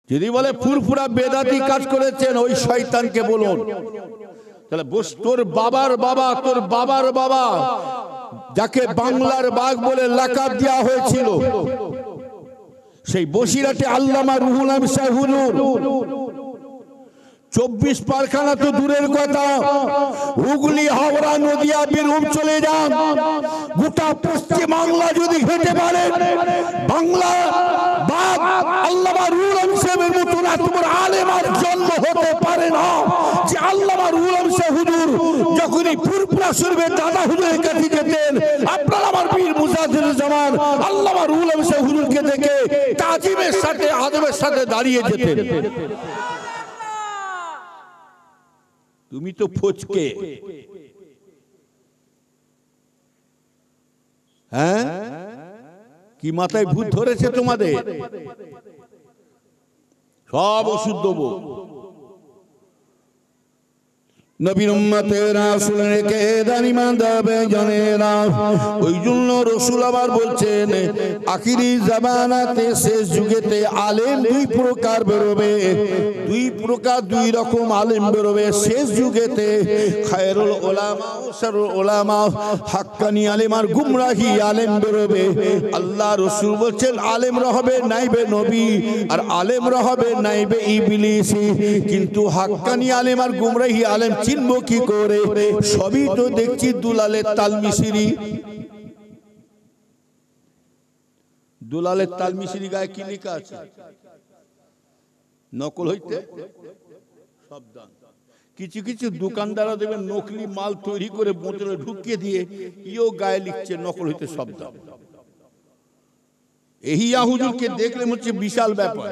যদি বলে ফুরফুরা বেদাতি কাজ করেছেন, ওই শয়তানকে বলুন তাহলে তোর বাবার বাবা, তোর বাবার বাবা যাকে বাংলার বাঘ বলে লাকাব দেওয়া হয়েছিল, সেই বসিরহাটে আল্লামা রুহুল আমিন সাহেব হুজুর 24 পারখানা তো দূরের কথা, হুগলি, হাওড়া, নদিয়া, বীরভূম চলে যান, গোটা পশ্চিম বাংলা যদি হেঁটে পারেন, বাংলা বাপ আল্লামা রুহুল আমিন সাহেবের মতন এত বড় আলেম আর জন্ম হতে পারে না যে আল্লামা রুহুল আমিন সাহেব হুজুর যখনই ফুরফুরা শরীফের দাদা হুজুরের কাছে যেতেন, আপনার আমার পীর মুজাদ্দিদুজ্জামান আল্লামা রুহুল আমিন সাহেব হুজুরকে দেখে তাজিমের সাথে আদবের সাথে দাঁড়িয়ে যেতেন। তুমি তো ফচকে, হ্যাঁ কি মাথায় ভূত ধরেছে তোমাদের? সব ওষুধ দেবো। নবীর উম্মতেরা শুনে রেখে দেন ইমানদার জনেরা। ওই জন্য রাসূল আবার বলছেন আখিরি জামানাতে, শেষ যুগেতে আলেম দুই প্রকার বেরোবে, দুই প্রকার, দুই রকম আলেম বেরোবে শেষ যুগেতে। খায়রুল উলামা ও শারুল উলামা, হাক্কানি আলেম আর গুমরাহি আলেম বেরোবে। আল্লাহ রাসূল বলছেন আলেমরা হবে নাইবে নবী, আর আলেমরা হবে নাইবে ইবলিস। কিন্তু হাক্কানি আলেম আর গুমরাহি আলেম চিনবো কি করে? সবই তো দেখছি দুলালের তালমিশরি। দুলালের তালমিশরি গায়ে কি লেখা আছে? নকল হইতে সাবধান। কিছু কিছু দোকানদাররা দেবেন নকলি মাল তৈরি করে বোতলে ঢুকিয়ে দিয়ে ইও গায়ে লিখছে নকল হইতে সাবধান। এহিয়া হুজুরকে দেখলে হচ্ছে বিশাল ব্যাপার।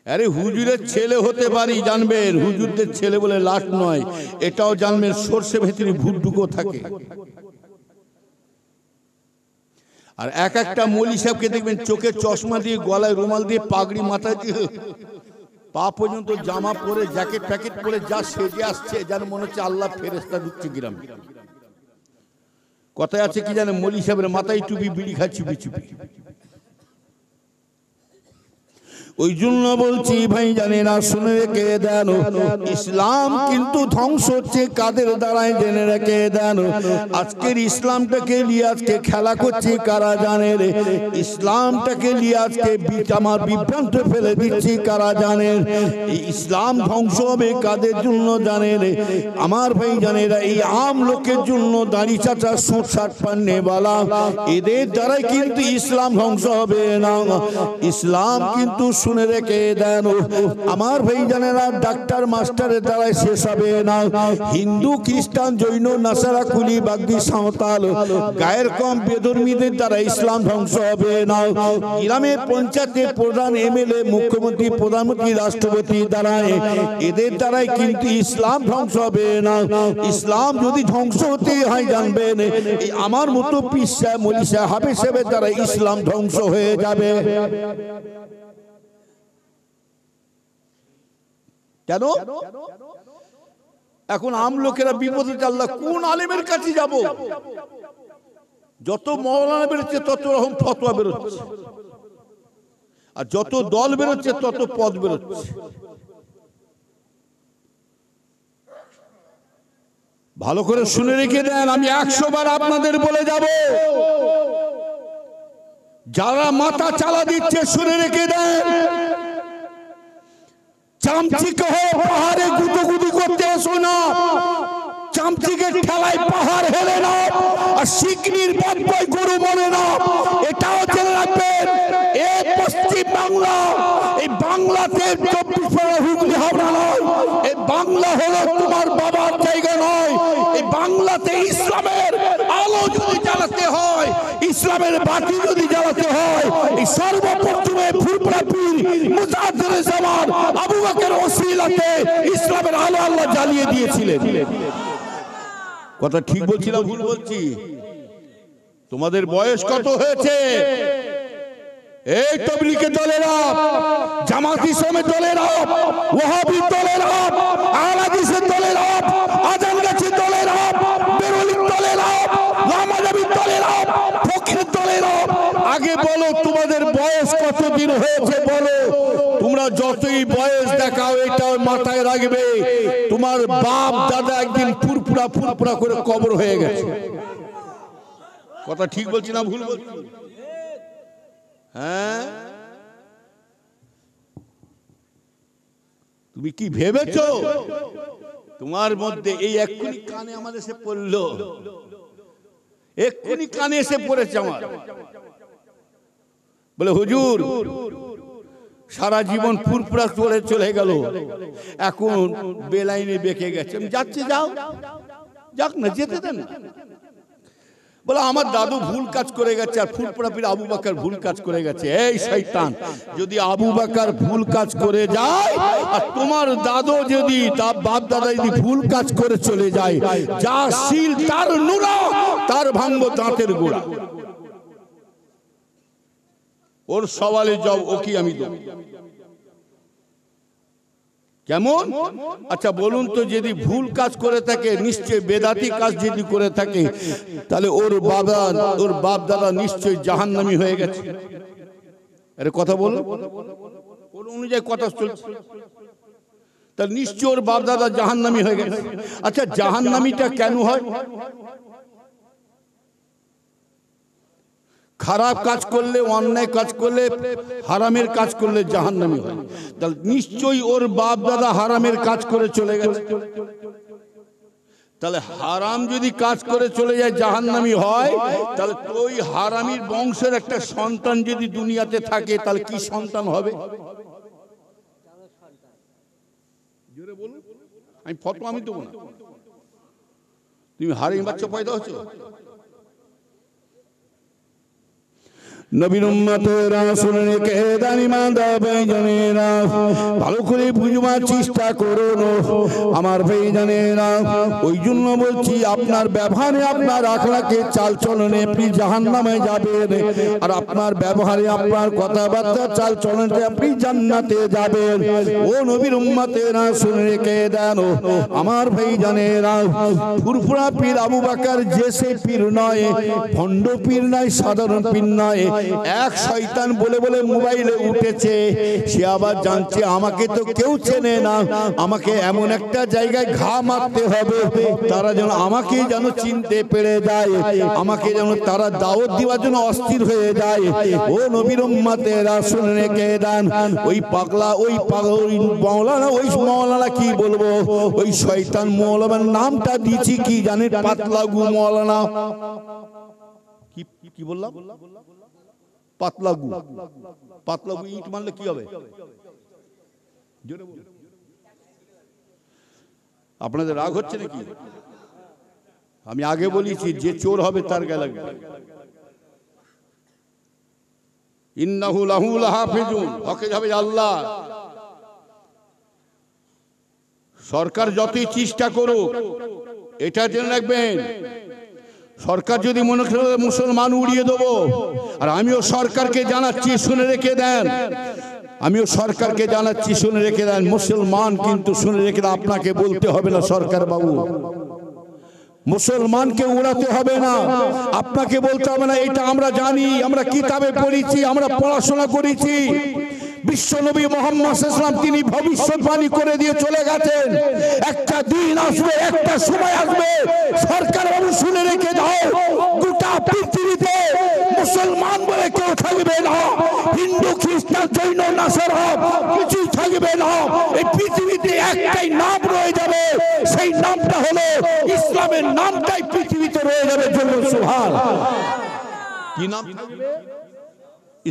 আরে হুজুরের ছেলে হতে পারি জানবেন, হুজুরদের ছেলে বলে লাট নয়, এটাও জানবেন সরষে ভেতরে ভুট্টুকো থাকে। আর এক একটা মৌলী সাহেবকে দেখবেন চোখে চশমা দিয়ে, গলায় রুমাল দিয়ে, পাগড়ি মাথায় দিয়ে, পা পর্যন্ত জামা পরে, জ্যাকেট প্যাকেট পরে যা সেজে আসছে যেন মনে হচ্ছে আল্লাহ ফেরেশতা ঢুকছে গ্রামে। কথায় আছে কি জানেন, মৌলী সাহেবের মাথায় টুপি, বিড়ি খায় চুপি চুপি। ওই জন্য বলছি ভাই জানেরা শুনে রেখে দেন, ইসলাম কিন্তু ধ্বংস হচ্ছে কাদের দ্বারায় জেনে রেখে দেন। আজকের ইসলামটাকে নিয়ে আজকে খেলা করছে কারা জানে রে? ইসলামটাকে নিয়ে আজকে আমার বিভ্রান্ত ফেলে দিচ্ছি কারা জানে? এই ইসলাম ধ্বংস হবে কাদের জন্য জানে রে? আমার ভাই জানেরা এই আম লোকের জন্য, দাড়ি চাচা, সুট শার্ট পান্নেওয়ালা, এদের দ্বারাই কিন্তু ইসলাম ধ্বংস হবে না। ইসলাম কিন্তু শুনে রেখে দেন আমার ভাই জানেরা ডাক্তার মাস্টারের দ্বারাই শেষ হবে না। হিন্দু, খ্রিস্টান, জৈন, নাসারা, কুলি, বাগদি, সাঁওতাল, গায়ের কম বেধর্মীদের দ্বারা ইসলাম ধ্বংস হবে না। গ্রামে পঞ্চায়েতের প্রধান, এমএলএ, মুখ্যমন্ত্রী, প্রধানমন্ত্রী, রাষ্ট্রপতি দ্বারাই, এদের দ্বারাই কিন্তু ইসলাম ধ্বংস হবে না। ইসলাম যদি ধ্বংস হতে হয় জানবেন, এই আমার মতো পীর সাহেব, মৌলী সাহেব, হাফেজ সাহেবের দ্বারা ইসলাম ধ্বংস হয়ে যাবে। কেন? এখন আম লোকেরা বিপদে, আল্লাহ কোন আলেমের কাছে যাব? যত মাওলানা বেরোচ্ছে তত রকম ফতোয়া বেরোচ্ছে, আর যত দল বেরোচ্ছে তত পদ বেরোচ্ছে। ভালো করে শুনে রেখে দেন, আমি 100 বার আপনাদের বলে যাব, যারা মাথা চালা দিচ্ছে শুনে রেখে দেন, চামচিকে হয়ে পাহাড়ে গুদোগুদি করতে এসো না। চামচিকে ঠেলায় পাহাড় হেলে না, আর শিকনির বাপ্পায় গরু মরে না। এটাও জেনে রাখবেন, এই পশ্চিম বাংলা, এই বাংলাতে 24 পরগনা, হুগলি, হাওড়া নয়, এই বাংলা হলো তোমার বাবার জায়গা নয়। এই বাংলাতে ইসলামের আলো যদি জ্বালাতে হয়, ইসলামের বাতি যদি জ্বালাতে হয়, এই সর্বপ্রথমে ফুরফুরা পীর মুজাদ্দিদুজ্জামান আবু বকর ওসিলাতে ইসলামের আলো আল্লাহ জ্বালিয়ে দিয়েছিলেন। কথা ঠিক বলছি না ভুল বলছি? তোমাদের বয়স কত হয়েছে? এই তাবলীগের দলেরা, জামাত ইসলামের দলেরা, ওয়াহাবি দলেরা, আহলে হাদিসের দলেরা, আজান গাছের দলেরা, বেরোলির দলেরা, লামাজাবির দলেরা, ফকির দলেরা, আগে বলো তোমাদের বয়স কতদিন হয়েছে বলো। তোমরা যতই বয়স দেখাও এটা মাথায় রাখবে, তোমার বাপ দাদা একদিন ফুরফুরা ফুরফুরা করে কবর হয়ে গেছে। কথা ঠিক বলছি না ভুল বলছি? হ্যাঁ, তুমি কি ভেবেছো তোমার মধ্যে এই এক্ষুনি কানে আমাদের এসে পড়লো, এক্ষুনি কানে এসে পড়েছে আমার, বলে হুজুর সারা জীবন ফুরফুরা করে চলে গেল, এখন বেলাইনে বেঁকে গেছে। আমি যাচ্ছি, যাও, যাক না, যেতে দেন না। বলে আমার দাদু ভুল কাজ করে গেছে, আর ফুরফুরা পীর আবু বকর ভুল কাজ করে গেছে। এই শয়তান, যদি আবু বকর ভুল কাজ করে যায় আর তোমার দাদু যদি তার বাপ দাদা যদি ভুল কাজ করে চলে যায়, যা শিল তার নুরা, তার ভাঙবো দাঁতের গোড়া। ওর সওয়ালে যাও, ও কি আমি দেব? কেমন? আচ্ছা বলুন তো, যদি ভুল কাজ করে থাকে, নিশ্চয় বেদাতি কাজ যদি করে থাকে, তাহলে ওর বাপ দাদা নিশ্চয় জাহান্নামী হয়ে গেছে। আরে কথা বলুন, ওর অনুযায়ী কথা চলছে, তাহলে নিশ্চয় ওর বাপ দাদা জাহান্নামী হয়ে গেছে। আচ্ছা জাহান্নামীটা কেন হয়? খারাপ কাজ করলে, অন্যায় কাজ করলে, হারামের কাজ করলে জাহান্নামী হয়। তাহলে নিশ্চয়ই ওর বাপ দাদা হারামের কাজ করে চলে গেছে। তাহলে হারাম যদি কাজ করে চলে যায় জাহান্নামী হয়, তাহলে ওই হারামির বংশের একটা সন্তান যদি দুনিয়াতে থাকে, তাহলে কি সন্তান হবে? আমি ফটো আমি দেবো না, তুমি হারামি বাচ্চা পয়দা হচ্ছে। নবীর উম্মতেরা শুনে রেখে দেন, ইমানদার ভাইজানেরা, ভালো করে বুঝবার চেষ্টা করুন আমার ভাইজানেরা। ওই জন্য বলছি, আপনার ব্যবহারে, আপনার আখলাকে, চাল চলনে আপনি জাহান্নামে যাবেন, আর আপনার ব্যবহারে, আপনার কথাবার্তা, চাল চলনে আপনি জান্নাতে যাবেন। ও নবীর উম্মতেরা শুনে রেখে দেন আমার ভাইজানেরা, ফুরফুরা পীর আবু বকর যে সে পীর নয়, ভণ্ড পীর নয়, সাধারণ পীর নয়। এক শয়তান বলে বলে মোবাইলে উঠেছে, সে আবার জানছে আমাকে তো কেউ চেনে না, আমাকে এমন একটা জায়গায় ঘা মারতে হবে তারা যেন আমাকে যেন চিনতে পেরে যায়, আমাকে যেন তারা দাওয়াত দেওয়ার জন্য অস্থির হয়ে যায়। ও নবীর উম্মতেরা শুনে রেখে দেন, ওই পাগলা, ওই মওলানা, ওই মওলানা কি বলবো, ওই শয়তান মওলানার নামটা দিয়েছি কি জানেন? পাতলাগু মওলানা। কি বললাম? পাতলাগু। পাতলাগু ইট মারলে কি হবে? আপনাদের রাগ হচ্ছে নাকি? আমি আগে বলেছি, যে চোর হবে তার গায়ে লাগবে। ইন্নাহু লাহু লাহাফিজুন, হকে যাবে আল্লাহ। সরকার যতই চেষ্টা করুক, এটা জেনে রাখবেন, সরকার যদি মনে করে মুসলমান উড়িয়ে দেবো, আর আমিও সরকারকে জানাচ্ছি, শুনে রেখে দেন, আমিও সরকারকে জানাচ্ছি, শুনে রেখে দেন, মুসলমান কিন্তু শুনে রেখে দেন, আপনাকে বলতে হবে না সরকার বাবু, মুসলমানকে উড়াতে হবে না, আপনাকে বলতে হবে না। এটা আমরা জানি, আমরা কিতাবে পড়েছি, আমরা পড়াশোনা করেছি। বিশ্বনবী মুহাম্মদ সাল্লাল্লাহু আলাইহি ওয়াসাল্লাম তিনি ভবিষ্যৎবাণী করে দিয়ে চলে গেছেন, একটা দিন আসবে, একটা সময় আসবে, সরকার বাবু শুনে রেখে দাও, গোটা পৃথিবীতে মুসলমান বলে কেউ থাকবে না, হিন্দু খ্রিস্টান জৈন নাসারা কিছুই থাকবে না। এই পৃথিবীতে একটাই নাম রয়ে যাবে, সেই নামটা হলো ইসলামের নামটাই পৃথিবীতে রয়ে যাবে। সুবহানাল্লাহ। কি নাম থাকবে?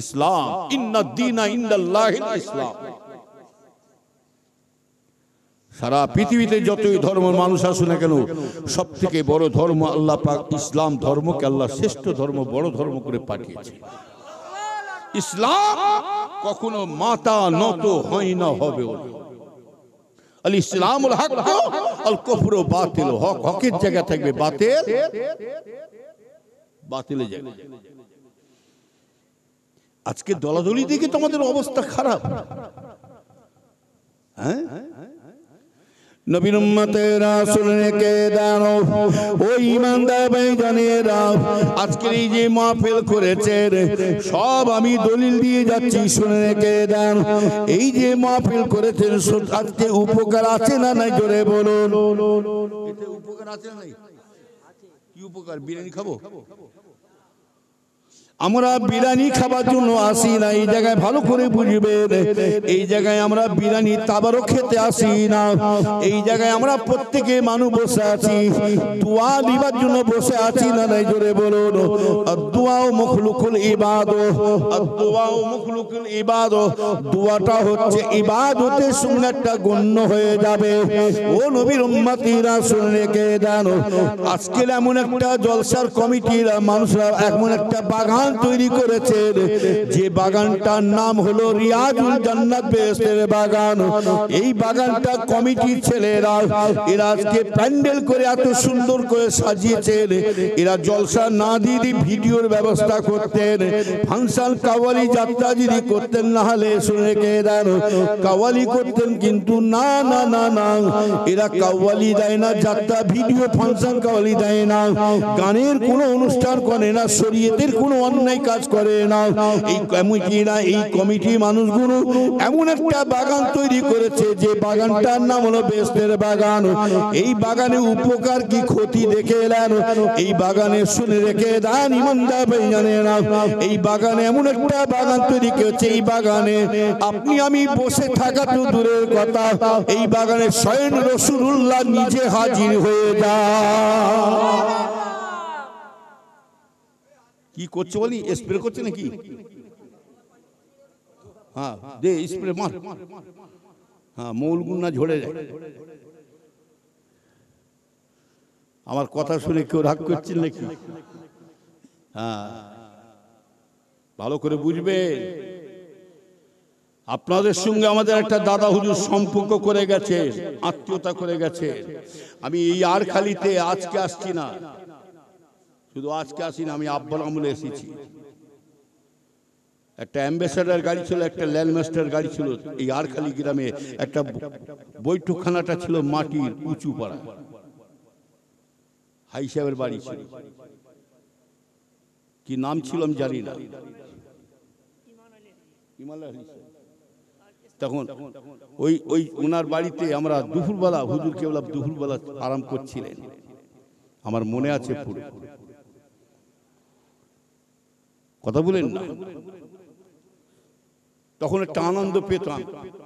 ইসলাম। ইন্নাদ-দীনা ইনদাল্লাহিল ইসলাম। সারা পৃথিবীতে যতই ধর্মের মানুষ আসুক না কেন, সব থেকে বড় ধর্ম আল্লাহ পাক ইসলাম ধর্মকে আল্লাহ শ্রেষ্ঠ ধর্ম, বড় ধর্ম করে পাঠিয়েছে। ইসলাম কখনো মাথা নত হয় না, হবে না। আল ইসলামুল হক আল কুফরু বাতিল। হক হকের জায়গা থাকবে, বাতিল বাতিলের জায়গা। আজকে দলাদলি দেখে তোমাদের অবস্থা খারাপ। হ্যাঁ, নবীর উম্মতেরা শুনে রেখে দেন, ও ঈমানদার ভাইজানেরা, আজকের এই যে মাহফিল করেছেন সব আমি দলিল দিয়ে যাচ্ছি, শুনে রেখে দেন। এই যে মাহফিল করেছেন আজকে উপকার আছে না নাই জোরে বলুন। এতে উপকার আছে না নাই? কি উপকার? বিরিয়ানি খাবো? আমরা বিরিয়ানি খাবার জন্য আসি না, এই জায়গায় ভালো করে বুঝবেন। এই জায়গায় আমরা বিরিয়ানি তাবারও খেতে আসি না, এই জায়গায় আমরা প্রত্যেকে মানুষ বসে আছি দোয়া দিবার জন্য বসে আছি না নাই জোরে বলুন। দুআও মখলুকুল ইবাদত, দুআও মখলুকুল ইবাদত, দোয়াটা হচ্ছে ইবাদতের সঙ্গে একটা গণ্য হয়ে যাবে। ও নবীর উম্মতিরা শুনে রেখে দেন, আজকে এমন একটা জলসার কমিটির মানুষরা এমন একটা বাগান তৈরি করেছেন, যে বাগানটার নাম হলো রিয়াজুল জান্নাত বেহেশতের বাগান। এই বাগানটা কমিটির ছেলেরা এরা আজকে প্যান্ডেল করে এত সুন্দর করে সাজিয়েছেন। এরা জলসা না দিয়ে ভিডিওর ব্যবস্থা করতেন, ফাংশন কাওয়ালি যাত্রা যদি করতেন, না হলে শুনে রেখে দেন কাওয়ালি করতেন, কিন্তু না না না না, এরা কাওয়ালি দেয় না, যাত্রা ভিডিও ফাংশন কাওয়ালি দেয় না, গানের কোনো অনুষ্ঠান করে না, শরীয়তের কোনো অন্যায় কাজ করে না। এই কমিটিরা, এই কমিটি মানুষগুলো এমন একটা বাগান তৈরি করেছে, যে বাগানটার নাম হলো বেহেশতের বাগান। এই বাগানে উপকার কি ক্ষতি দেখে এলেন, এই বাগানে শুনে রেখে দেন ঈমানদার ভাইজানেরা, এই বাগানে এমন একটা বাগান তৈরি করেছে, এই বাগানে আপনি আমি বসে থাকা তো দূরের কথা, এই বাগানে স্বয়ং রাসূলুল্লাহ নিজে হাজির হয়ে যায়। কি করছে বলি? স্প্রে করছে নাকি? হ্যাঁ দে স্প্রে মার, হ্যাঁ মৌলগুন না ঝরে যায়। আমার কথা শুনে কেউ রাগ করছেন নাকি? হ্যাঁ ভালো করে বুঝবে, আপনাদের সঙ্গে আমাদের একটা দাদা হুজুর সম্পর্ক করে গেছে, আত্মীয়তা করে গেছে। আমি এই আর খালিতে আজকে আসছি না, শুধু আজকে আসি না, আমি আব্বাল আমলে এসেছি। একটা অ্যাম্বাসেডার গাড়ি ছিল, একটা ল্যান্ডমাস্টার গাড়ি ছিল। এই আরখালি গ্রামে একটা বৈঠকখানাটা ছিল মাটির উঁচু পাড়া, হাই সাহেবের বাড়ি ছিল, কি নাম ছিল আমি জানি না। তখন ওই ওই ওনার বাড়িতে আমরা দুপুরবেলা, হুজুর কেবল দুপুরবেলা আরাম করছিলেন, আমার মনে আছে পুরো কথা বলেন না। তখন একটা আনন্দ পেতাম,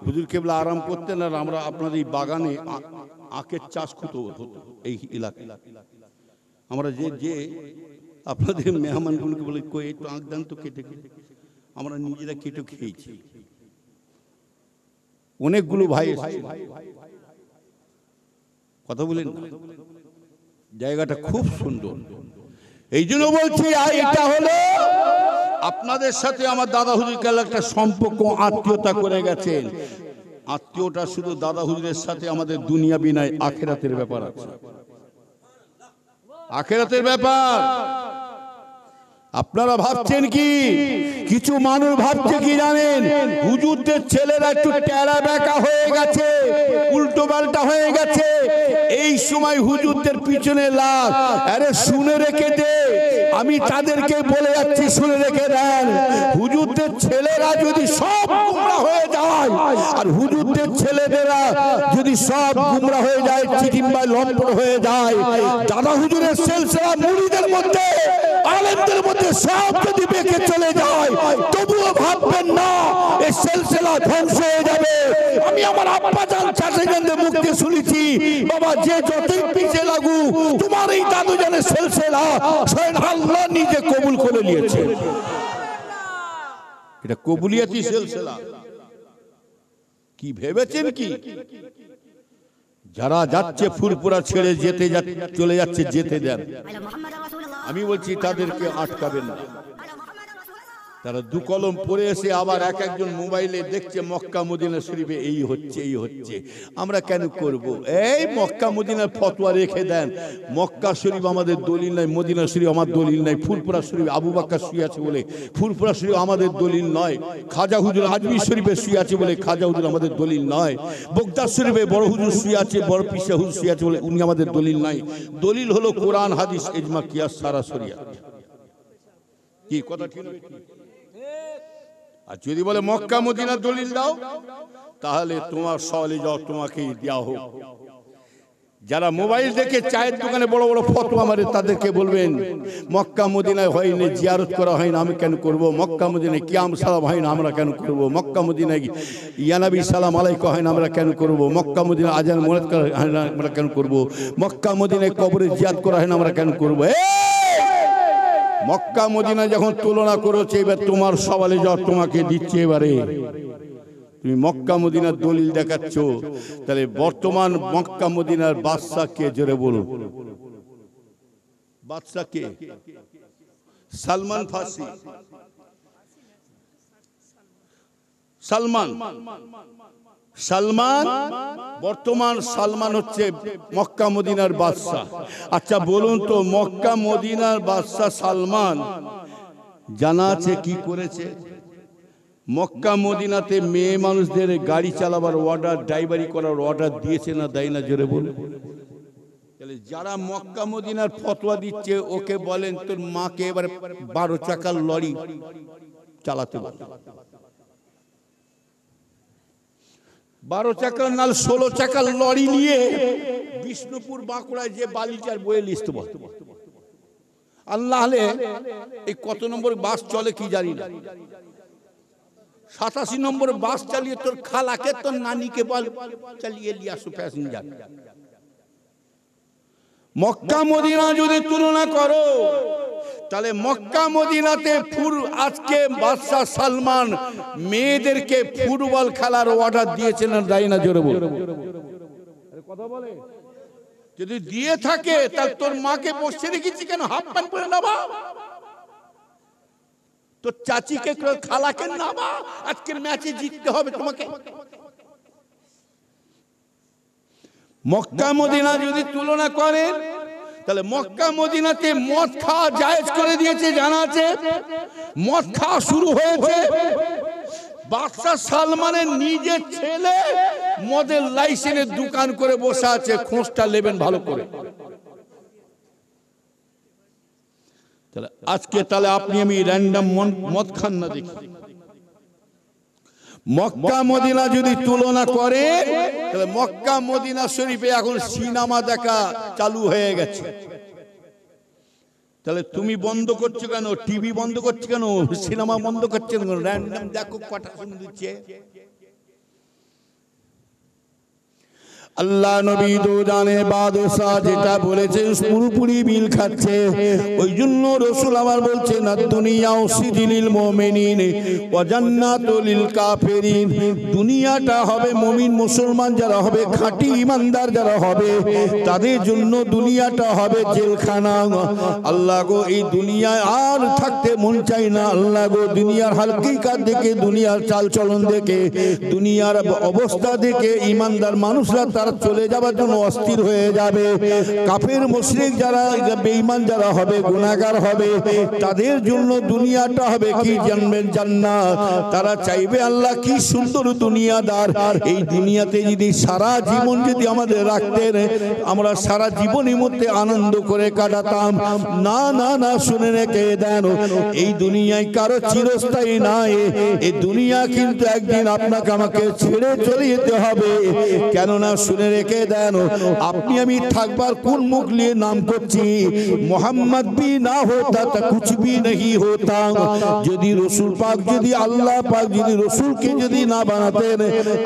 হুজুর কেবলা আরাম করতেন, আর আমরা আপনাদের এই বাগানে আখের চাষ হতো এই এলাকায়। আমরা যে যে আপনাদের মেহমানগুলোকে বলে কই একটু আখ দেন তো কেটে কেটে, আমরা নিজেরা কেটে খেয়েছি। অনেকগুলো ভাই কথা বলেন না, জায়গাটা খুব সুন্দর। এই জন্য বলছি এটা হলো আপনাদের সাথে আমার দাদা হুজুর কাল একটা সম্পর্ক, আত্মীয়তা করে গেছেন। আত্মীয়টা শুধু দাদা হুজুরের সাথে আমাদের দুনিয়া বিনায় আখিরাতের ব্যাপার আছে, আখিরাতের ব্যাপার। আপনারা ভাবছেন কি, কিছু মানুষ ভাবছে কি জানেন, হুজুরদের ছেলেরা একটু টেরা বেঁকা হয়ে গেছে, উল্টো পাল্টা হয়ে গেছে, এই সময় হুজুরদের পিছনে লাগ। আরে শুনে রেখে দে, আমি তাদেরকে বলে যাচ্ছি, শুনে রেখে দেন, হুজুরদের ছেলেরা যদি সব গুমরা হয়ে যায়, আর হুজুরদের ছেলেদেরা যদি সব গুমরা হয়ে যায়, চিটিম্বা লম্পট হয়ে যায়, দাদা হুজুরের সিলসিলা মুরিদের মধ্যে, আলেমদের মধ্যে সব যদি বেঁকে চলে যায়, তবুও ভাববেন না এই সিলসিলা ধ্বংস হয়ে যাবে। আমি আমার আব্বা জান চাচা জানদের মুখে শুনেছি, বাবা যে যতই পিছে লাগু, তোমার এই দাদু জানের সিলসিলা স্বয়ং আল্লাহ নিজে কবুল করে নিয়েছে। এটা কবুলিয়াতি সিলসিলা। কি ভেবেছেন কি, যারা যাচ্ছে ফুরপুরা ছেড়ে যেতে চলে যাচ্ছে, যেতে দেন। আমি বলছি তাদেরকে আটকাবেন না, তারা দু কলম পড়ে এসে আবার এক একজন মোবাইলে দেখছে মক্কা মদিনা শরীফে এই হচ্ছে। আমরা কেন করব? এই মক্কা মদিনার ফতোয়া রেখে দেন। মক্কা শরীফ আমাদের দলিল নাই, মদিনা শরীফ আমার দলিল নাই। ফুরফুরা শরীফ আবু বকর শুয়ে আছে বলে ফুরফুরা শরীফ আমাদের দলিল নয়। খাজা হুজুর আজমির শরীফে শুয়ে আছে বলে খাজা হুজুর আমাদের দলিল নয়। বগদাদ শরীফে বড় হুজুর শুয়ে আছে, বড় পিসা হুজুর শুয়ে আছে বলে উনি আমাদের দলিল নাই। দলিল হলো কোরআন, হাদিস, ইজমা, কিয়াস, সারা শরিয়াত। কি কথা ঠিক? আর যদি বলে মক্কা মদিনার দলিল দাও, তাহলে তোমার সওয়ালে যাও, তোমাকেই দেওয়া হোক। যারা মোবাইল দেখে চায়ের দোকানে বড় বড় ফতোয়া মারে তাদেরকে বলবেন মক্কা মদিনায় হয়নি, জিয়ারত করা হয় না, আমি কেন করব? মক্কা মদিনায় কিয়াম সালাম হয় না, আমরা কেন করব? মক্কা মদিনায় ইয়া নবী সালাম আলাইকুম হয় না, আমরা কেন করব? মক্কা মদিনায় আজান মুরাদ করা হয় না, আমরা কেন করব? মক্কা মদিনায় কবরে জিয়ারত করা হয় না, আমরা কেন করব? মক্কা মদিনা যখন তুলনা করেছে, এবার তোমার সওয়ালে যাও, তোমাকে দিচ্ছে। এবারে তুমি মক্কা মদিনার দলিল দেখাচ্ছ, তাহলে বর্তমান মক্কা মদিনার বাদশা কে? জোরে বলো, বাদশা কে? সালমান ফার্সি। সালমান বর্তমান সালমান হচ্ছে মক্কা মদিনার বাদশা। আচ্ছা বলুন তো, মক্কা মদিনার বাদশা সালমান জানা আছে কি করেছে? মক্কা মদিনাতে মেয়ে মানুষদের গাড়ি চালাবার অর্ডার, ড্রাইভারি করার অর্ডার দিয়েছে না দেয় না? জোরে বলুন। তাহলে যারা মক্কা মদিনার ফতোয়া দিচ্ছে, ওকে বলেন তোর মাকে এবারে 12 চাকার লরি চালাতে বল। 12 চাকার নাল 16 চাকার লরি নিয়ে বিষ্ণুপুর বাঁকুড়ায় যে বালিটার বয়ে লিস্ট বল। আল্লাহ হলে এই কত নম্বর বাস চলে কি জানি না। 87 নম্বর বাস চালিয়ে তোর খালাকে, তোর নানিকে বল চালিয়ে নিয়ে আসো প্যাসেঞ্জার। মক্কা মদিনা যদি তুলনা করো, তাহলে মক্কা মদিনাতে আজকে বাদশা সালমান মেয়েদেরকে ফুটবল খেলার অর্ডার দিয়েছেন না দেয় না? জোরে বল। কথা বলে যদি দিয়ে থাকে, তাহলে তোর মাকে বসে রেখেছি কেন? হাফ প্যান্ট পরে নাবা, তোর চাচিকে খালাকে নাবা, আজকের ম্যাচে জিততে হবে তোমাকে। মক্কা মদিনা যদি তুলনা করে, তাহলে মক্কা মদিনাতে মদ খাওয়া জায়েজ করে দিয়েছে, জানা আছে? মদ খাওয়া শুরু হয়েছে। বাদশা সালমানের নিজের ছেলে মদের লাইসেন্সের দোকান করে বসে আছে, খোঁজটা নেবেন ভালো করে। তাহলে আজকে তাহলে আপনি আমি র্যান্ডম মদ খান না দেখি। মক্কা মদিনা যদি তুলনা করে, তাহলে মক্কা মদিনা শরীফে এখন সিনেমা দেখা চালু হয়ে গেছে। তাহলে তুমি বন্ধ করছো কেন? টিভি বন্ধ করছো কেন? সিনেমা বন্ধ করছো কেন? র্যান্ডম দেখো কটা শুনে দিচ্ছে। আল্লাহ নবী তো জানে বাদশা যেটা বলেছে পুরোপুরি বিল খাচ্ছে। ওই জন্য রাসূল আমার বলছেন দুনিয়া সিজিলিল মুমিনিন ওয়া জান্নাতুল লিল কাফিরিন। দুনিয়াটা হবে মুমিন মুসলমান যারা হবে, খাঁটি ইমানদার যারা হবে, তাদের জন্য দুনিয়াটা হবে জেলখানা। আল্লাহ গো, এই দুনিয়ায় আর থাকতে মন চাই না। আল্লাহ গো, দুনিয়ার হালকিকাত দেখে, দুনিয়ার চালচলন দেখে, দুনিয়ার অবস্থা দেখে ইমানদার মানুষরা চলে যাবার জন্য অস্থির হয়ে যাবে। কাফের মুশরিক যারা, বেঈমান যারা হবে, গুনাহগার হবে, তাদের জন্য দুনিয়াটা হবে কি জানবেন জান্নাত। তারা চাইবে আল্লাহ কি সুন্দর দুনিয়াদার, এই দুনিয়াতে যদি সারা জীবন যদি আমাদের রাখতেন, আমরা সারা জীবনের মধ্যে আনন্দ করে কাটাতাম। না না না, শুনে রেখে দেন, এই দুনিয়ায় কারো চিরস্থায়ী নাই। এই দুনিয়া কিন্তু একদিন আপনাকে আমাকে ছেড়ে চলে যেতে হবে। কেননা শুনে রেখে দেন, আপনি আমি থাকবার কোন মুখ নিয়ে নাম করছি? মোহাম্মদ भी ना होता तो कुछ भी नहीं होता। যদি রসুল পাক, যদি আল্লাহ পাক যদি রসুলকে যদি না বানাতেন,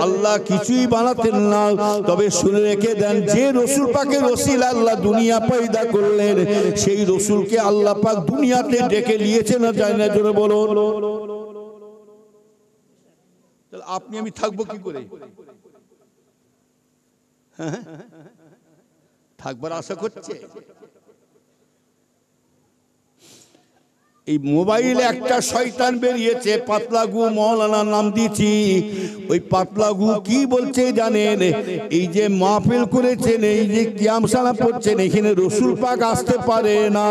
আল্লাহ কিছুই বানাতেন না। তবে শুনে রেখে দেন, যে রসুল পাকের ওসিলা আল্লাহ দুনিয়া পয়দা করলেন, সেই রসুলকে আল্লাহ পাক দুনিয়াতে ডেকে নিয়েছেন না যায় না? জোরে বলুন। তাহলে আপনি আমি থাকবো কি করে? থাকবার আশা করছে? এই মোবাইলে একটা শয়তান বেরিয়েছে, পাতলাগু মৌলানা নাম দিয়েছি। ওই পাতলাগু কি বলছে জানেন? এই যে মাহফিল করেছেন, এই যে কিয়াম সালাম পড়ছেন, এখানে রসুল পাক আসতে পারে না।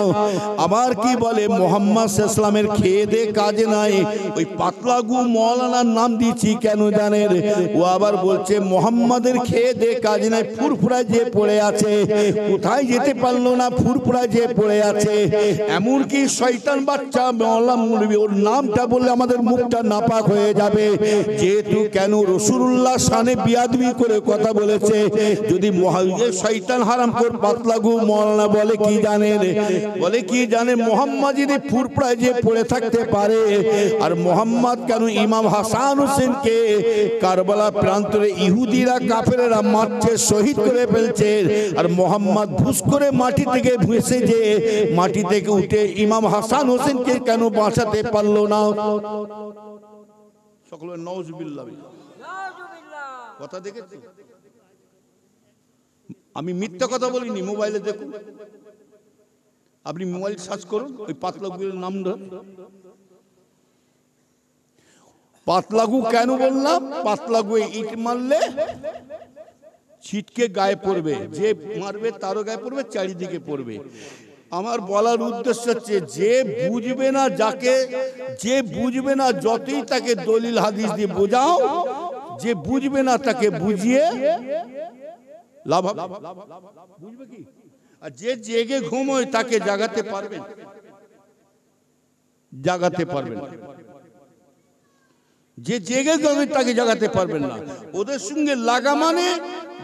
আবার কি বলে মোহাম্মদ ইসলামের খেয়ে দে কাজে নাই। ওই পাতলাগু মৌলানার নাম দিয়েছি কেন জানেন? ও আবার বলছে মোহাম্মদের খেয়ে দে কাজ নাই, ফুরফুরা যে পড়ে আছে, কোথায় যেতে পারলো না, ফুরফুরা যে পড়ে আছে। এমনকি শয়তান বাচ্চা ওর নামটা বললে আমাদের মুখটা নাপাক হয়ে যাবে। যেহেতু কেন রসুলুল্লাহ শানে বিয়াদবি করে কথা বলেছে। যদি শয়তান হারামখোর পাতলাগু মৌলানা বলে কি জানেন? বলে কি জানেন? মোহাম্মদ যদি ফুরফুরায় যে পড়ে থাকতে পারে, আর মোহাম্মদ কেন ইমাম হাসান হোসেনকে কারবালা প্রান্তরে ইহুদিরা কাফেরেরা মারছে, শহীদ করে ফেলছে, আর মোহাম্মদ ভুস করে মাটি থেকে ভেসে যে মাটি থেকে উঠে ইমাম হাসান হোসেনকে কেন বাঁচাতে পারলো না? সকলে নাউজুবিল্লাহ। কথা দেখেছি, আমি মিথ্যা কথা বলিনি। মোবাইলে দেখুন, আপনি মোবাইল সার্চ করুন, ওই পাতলাগুর নাম ধর। পাতলাগু কেন বললাম? পাতলাগু ইট মারলে ছিটকে গায়ে পড়বে, যে মারবে তারও গায়ে পড়বে, চারিদিকে পড়বে। আমার বলার উদ্দেশ্য হচ্ছে যে বুঝবে না, যে বুঝবে না যতই তাকে দলিল হাদিস দিয়ে বোঝাও, যে বুঝবে না তাকে বুঝিয়ে লাভ হবে। বুঝবে কি? আর যে জেগে ঘুমোয় তাকে জাগাতে পারবেন, যে জেগে ঘুমোয় তাকে জাগাতে পারবেন না। ওদের সঙ্গে লাগা মানে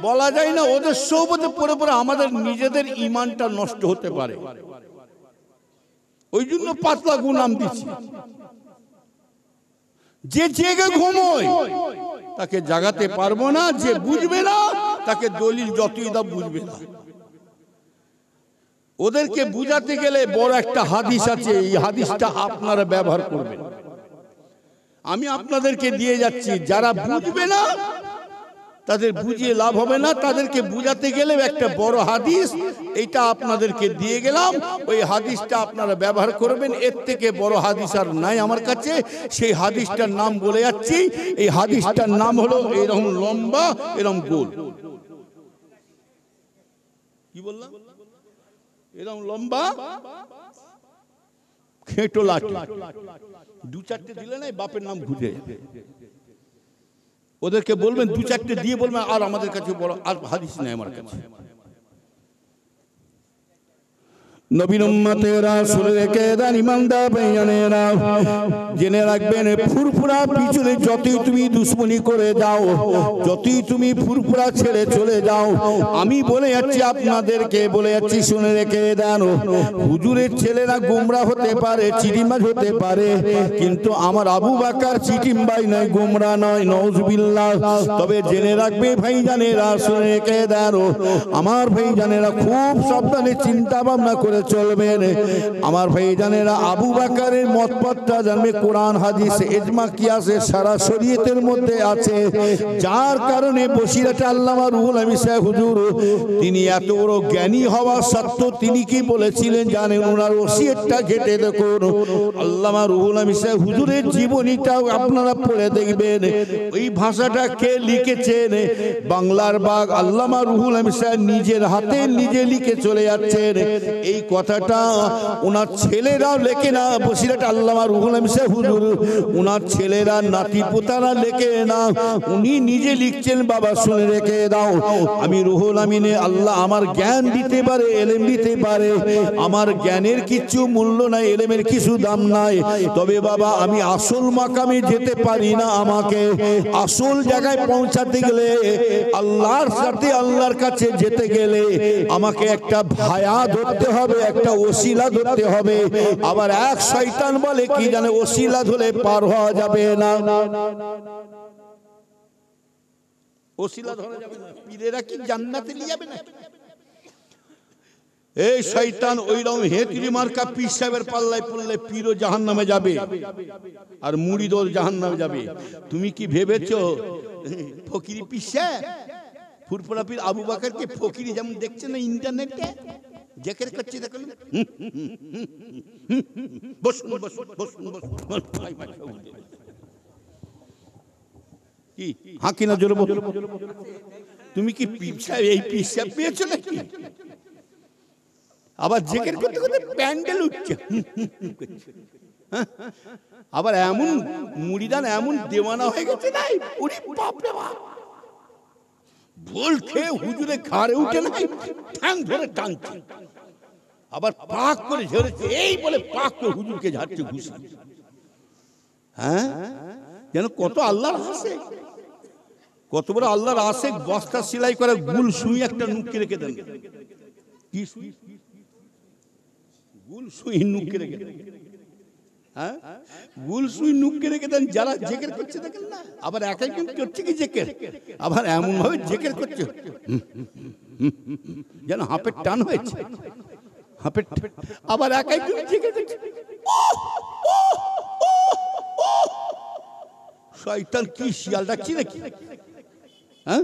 বলা যায় না, ওদের সোবতে পড়ে পড়ে আমাদের নিজেদের ঈমানটা নষ্ট হতে পারে। ওই জন্য পাতলাগু নাম দিচ্ছি। যে জেগে ঘুমোয় তাকে জাগাতে পারবো না, যে বুঝবে না তাকে দলিল যতই দাও বুঝবে না। ওদেরকে বুঝাতে গেলে বড় একটা হাদিস আছে, এই হাদিসটা আপনারা ব্যবহার করবেন। আমি আপনাদেরকে দিয়ে যাচ্ছি, যারা বুঝবে না তাদের বুঝিয়ে লাভ হবে না, তাদেরকে বুঝাতে গেলে একটা বড় হাদিস, এইটা আপনাদেরকে দিয়ে গেলাম। ওই হাদিসটা আপনারা ব্যবহার করবেন। এর থেকে বড় হাদিস আর নাই আমার কাছে। সেই হাদিসটার নাম বলে যাচ্ছি। এই হাদিসটার নাম হলো এরকম লম্বা, এরকম গোল। কি বললাম? এরকম লম্বা খেটো লাঠি, দু চারটে দিলে না বাপের নাম ঘুরে। ওদেরকে বলবেন দু চারটে দিয়ে বলবেন, আর আমাদের কাছে বড় আর হাদিস নেই আমার কাছে। নবীর উম্মতেরা শুনে রেখে দেন, ইমানদার ভাইজানেরা জেনে রাখবেন, ফুরফুরা পিছনে যতই তুমি দুশ্মনী করে যাও, যতই তুমি ফুরফুরা ছেড়ে চলে যাও, আমি বলে যাচ্ছি আপনাদেরকে, বলে যাচ্ছি শুনে রেখে দেন, হুজুরের ছেলেরা গোমরা হতে পারে, চিটিমবাজ হতে পারে, কিন্তু আমার আবু বকর চিটিমবাজ নয়, গোমরা নয়, নাউজুবিল্লাহ। তবে জেনে রাখবে ভাইজানেরা, শুনে রেখে দেন, আমার ভাইজানেরা খুব সাবধানে চিন্তা ভাবনা করে চলবেন। আমার ভাইজানেরা আবু বকরের মতপথটা জানবে, কোরআন হাদিস ইজমা কিয়াসে সারা শরীয়তের মধ্যে আছে। যার কারণে বসিরহাট আল্লামা রুহুল আমিন সাহেব হুজুর, তিনি এত বড় জ্ঞানী হওয়া সত্ত্বেও তিনি কি বলেছিলেন জানেন? ওনার ওসিয়তটা ঘেটে দেখুন, আল্লামা রুহুল আমিন সাহেব হুজুরের জীবনীটাও আপনারা পড়ে দেখবেন। ওই ভাষাটা কে লিখেছেন? বাংলার বাগ আল্লামা রুহুল আমিন সাহেব নিজের হাতে নিজে লিখে চলে যাচ্ছেন। এই কথাটা ওনার ছেলেরাও লেখে না, বসিরহাট আল্লামা রুহুল আমিন সাহেব হুজুর, ওনার ছেলেরা নাতি পোতারা লেখে না, উনি নিজে লিখছেন। বাবা শুনে রেখে দাও, আমি রুহুল আমিনে আল্লাহ আমার জ্ঞান দিতে পারে, এলেম দিতে পারে, আমার জ্ঞানের কিছু মূল্য নাই, এলেমের কিছু দাম নাই। তবে বাবা আমি আসল মাকামে যেতে পারি না। আমাকে আসল জায়গায় পৌঁছাতে গেলে, আল্লাহর সাথে আল্লাহর কাছে যেতে গেলে আমাকে একটা ভায়া ধরতে হবে, একটা ওসিলা ধরতে হবে। আবার এক শয়তান বলে কি জানে, ওসিলা ধরে পার হওয়া যাবে না, ওসিলা ধরা যাবে না। পীরেরা কি জান্নাতে নিয়ে যাবে না? এই শয়তান ওইরকম হেতিরি মার্কা পীর সাহেবের পাল্লায় পড়লে পীরও জাহান্নামে যাবে, আর মুরিদও জাহান্নামে যাবে। তুমি কি ভেবেছো ফকিরি পীর সাহেব, ফুরফুরা পীর আবু বকরকে ফকিরি যেমন দেখছে না ইন্টারনেটে, জেকের করছি দেখুন, বসুন বসুন বসুন বসুন, কি হাঁকি না জোরে বলো, তুমি কি এই পিসাব পেয়েছো নাকি? আবার জেকের করতে করতে প্যান্ডেল উঠছে, আবার এমন মুড়িদান এমন দেওয়ানা হয়ে গেছে নাই, উনি বাপ রে বাপ, ভুল খেয়ে হুজুরে ঘাড়ে উঠে নাই, ঠ্যাং ধরে টানছে, আবার পাক করে ঝেড়েছে, এই বলে পাক করে হুজুরকে ঝাড়ছে ঘুষি। হ্যাঁ, যেন কত আল্লাহর আসে, কত বড় আল্লাহর আসে, বস্তা সেলাই করে গুল সুই একটা নুকি রেখে দেন, কি সুই, গুল সুই নুকি রেখে দেন, হ্যাঁ গুল সুই নুকি রেখে দেন, যারা জেকের করছে দেখেন না, আবার একাই কিন্তু করছে কি জেকের, আবার এমন ভাবে জেকের করছে যেন হাঁপের টান হয়েছে, হাঁপের, আবার একাই কিন্তু জেকের করছে, শয়তান কি শিয়াল ডাকছি নাকি? হ্যাঁ,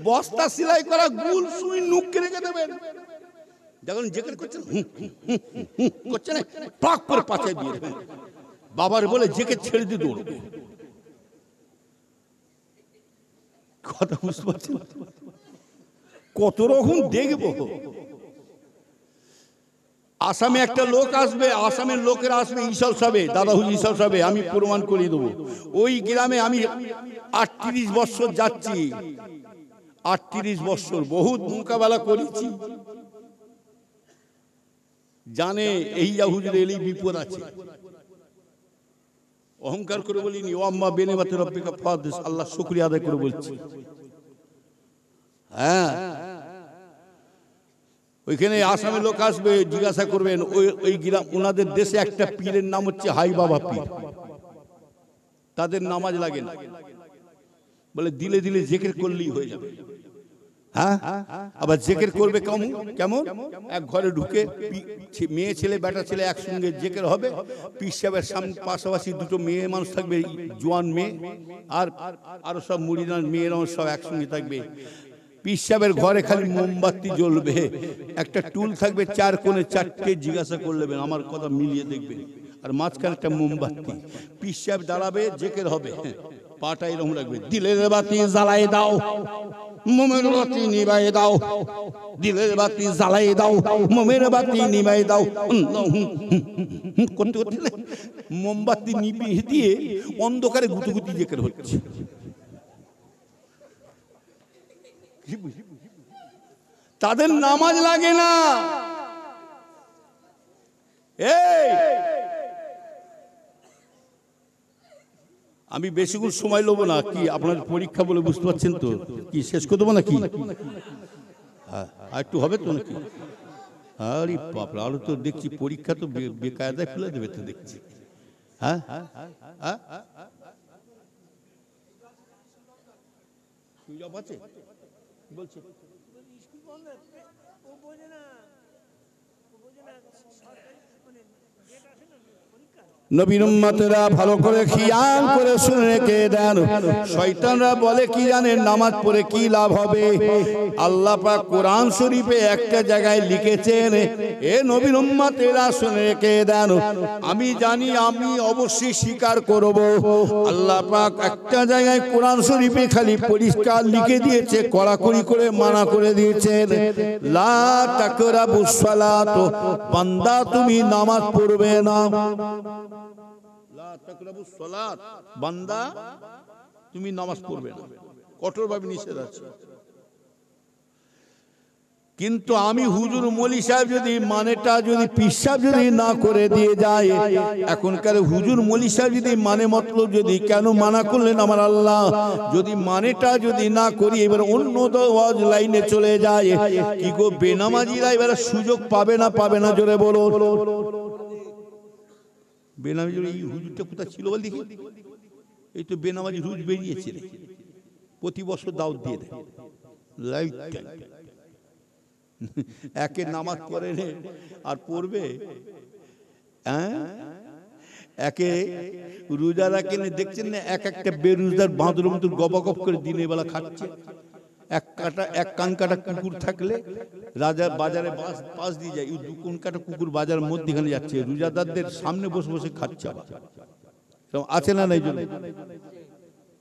বস্তা সেলাই করা গুল সুই নুকি রেখে দেবেন, যখন জেকের করছেন করছে না, পাক করে পাচাই দিয়ে দেবেন, বাবার বলে জেকে ছেড়ে দিয়ে দৌড়বে, কথা বুঝতে পারছেন? কত রকম দেখবো। আসামে একটা লোক আসবে, আসামের লোকেরা আসবে ইসাল সাহেব, দাদা হুজুর ইসাল সাহেব, আমি প্রমাণ করে দেবো। ওই গ্রামে আমি 38 বছর যাচ্ছি, 38 বছর বহুত মোকাবেলা করেছি, জানে এই হুজুর এলেই বিপদ আছে, অহংকার করে বলিনি, ও আম্মা বেনেমাতে রব্বিকা ফাদিস, আল্লাহ শুকরিয়া আদায় করে বলছি। হ্যাঁ, ওইখানে আসামের লোক আসবে, জিজ্ঞাসা করবেন ওই গ্রাম, ওনাদের দেশে একটা পীরের নাম হচ্ছে হাই বাবা পীর, তাদের নামাজ লাগে না, বলে দিলে দিলে জেকের করলেই হয়ে যাবে। হ্যাঁ, আবার জেকের করবে কেমন, এক ঘরে ঢুকে মেয়ে ছেলে বেটা ছেলে একসঙ্গে জেকের হবে, পীর সাহেবের সামনে পাশাপাশি দুটো মেয়ে মানুষ থাকবে, জোয়ান মেয়ে, আর আরো সব মুড়িদান মেয়েরা সব একসঙ্গে থাকবে, পীর সাহেবের ঘরে খালি মোমবাতি জ্বলবে, একটা টুল থাকবে 4 কোণে 4টে, জিজ্ঞাসা করলেন আমার কথা মিলিয়ে দেখবেন, আর মাঝখানে একটা মোমবাতি, পীর সাহেব দাঁড়াবে, জেকের হবে, পাটা এরকম রাখবে, দিলের বাতি জ্বালাই দাও, মোমের বাতি নিভাই দাও, দিলের বাতি জ্বালাই দাও, মোমের বাতি নিভাই দাও, করতে করতে মোমবাতি নিভিয়ে দিয়ে অন্ধকারে গুতুগুতি জেকের হচ্ছে। তাদের নামাজ লাগে না। এই আমি বেশিক্ষণ সময় নেবো না, কি আপনার পরীক্ষা বলে বুঝতে পারছেন তো, কি শেষ করে দেবো নাকি? আর একটু হবে তো নাকি? আরে বাপরে, আরো তো দেখছি পরীক্ষা তো বেকায়দায় ফেলে দেবে তো দেখছি। হ্যাঁ, আছে বলছে নবীর উম্মতেরা ভালো করে খেয়াল করে শুনে রেখে দেন, শয়তানরা বলে কি জানেন, নামাজ পড়ে কি লাভ হবে? আল্লাহ পাক কোরআন শরীফে একটা জায়গায় লিখেছেন, এ নবীর উম্মতেরা শুনে রেখে দেন, আমি জানি, আমি অবশ্যই স্বীকার করব, আল্লাহ পাক একটা জায়গায় কোরআন শরীফে খালি পরিষ্কার লিখে দিয়েছে, কড়াকড়ি করে মানা করে দিয়েছেন, লা তাকরাবুস সালাত, বান্দা তুমি নামাজ পড়বে না, বান্দা তুমি নামাজ পড়বে না, কঠোরভাবে নিষেধ আছে। কিন্তু আমি হুজুর মলি সাহেব যদি মানেটা যদি পীর সাহেব যদি না করে দিয়ে যায়, এখনকার হুজুর মলি সাহেব যদি মানে মতলব যদি কেন মানা করলেন আমার আল্লাহ, যদি মানেটা যদি না করি, এবার অন্য ওয়াজ লাইনে চলে যায়, কি গো বেনামাজিরা এবার সুযোগ পাবে না, জোরে বলো। বেনামাজি এই হুজুরটা কোথায় ছিল বল দেখি, এই তো বেনামাজি হুজুর বেরিয়েছে, প্রতি বছর দাওয়াত দিয়ে দেয়, লাইফ টাইম একে নামাজ পড়ে আর পড়বে, হ্যাঁ একে রোজা রাখেন, দেখছেন না এক একটা বেরোজগার বাঁদরের মতো গবাগপ করে দিনের বেলা খাচ্ছে, এক কান কাটা কুকুর থাকলে রাজা বাজারে পাশ দিয়ে যায়, দু কোন কাটা কুকুর বাজারের মধ্যেখানে যাচ্ছে, রোজাদারদের সামনে বসে বসে খাচ্ছে। আছে না নাই জন্য?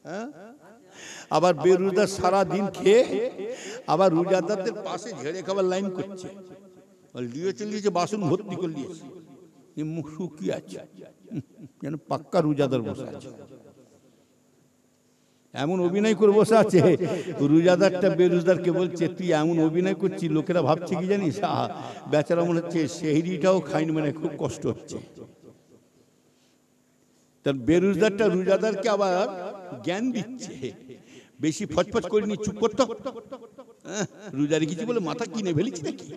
হ্যাঁ, আবার বেরোজগার সারা দিন খেয়ে আবার রোজাদারদের পাশে ঝেড়ে খাবার লাইন করছে, লিয়েছে বাসন ভর্তি করে নিয়েছে, মুখ শুকিয়ে আছে, যেন পাক্কা রোজাদার বসে আছে। এমন অভিনয় করে বসে আছে, রোজাদারটা বেরোজগারকে বলছে তুই এমন অভিনয় করছিস, লোকেরা ভাবছে কি জানিস, বেচারা মনে হচ্ছে সেহরিটাও খাইনি, মানে খুব কষ্ট হচ্ছে। তার বেরোজগারটা রোজাদারকে আবার জ্ঞান দিচ্ছে, বেশি ফচফচ করিনি, চুপ করতো, রোজারে কিছু বলে মাথা কিনে ফেলেছি নাকি।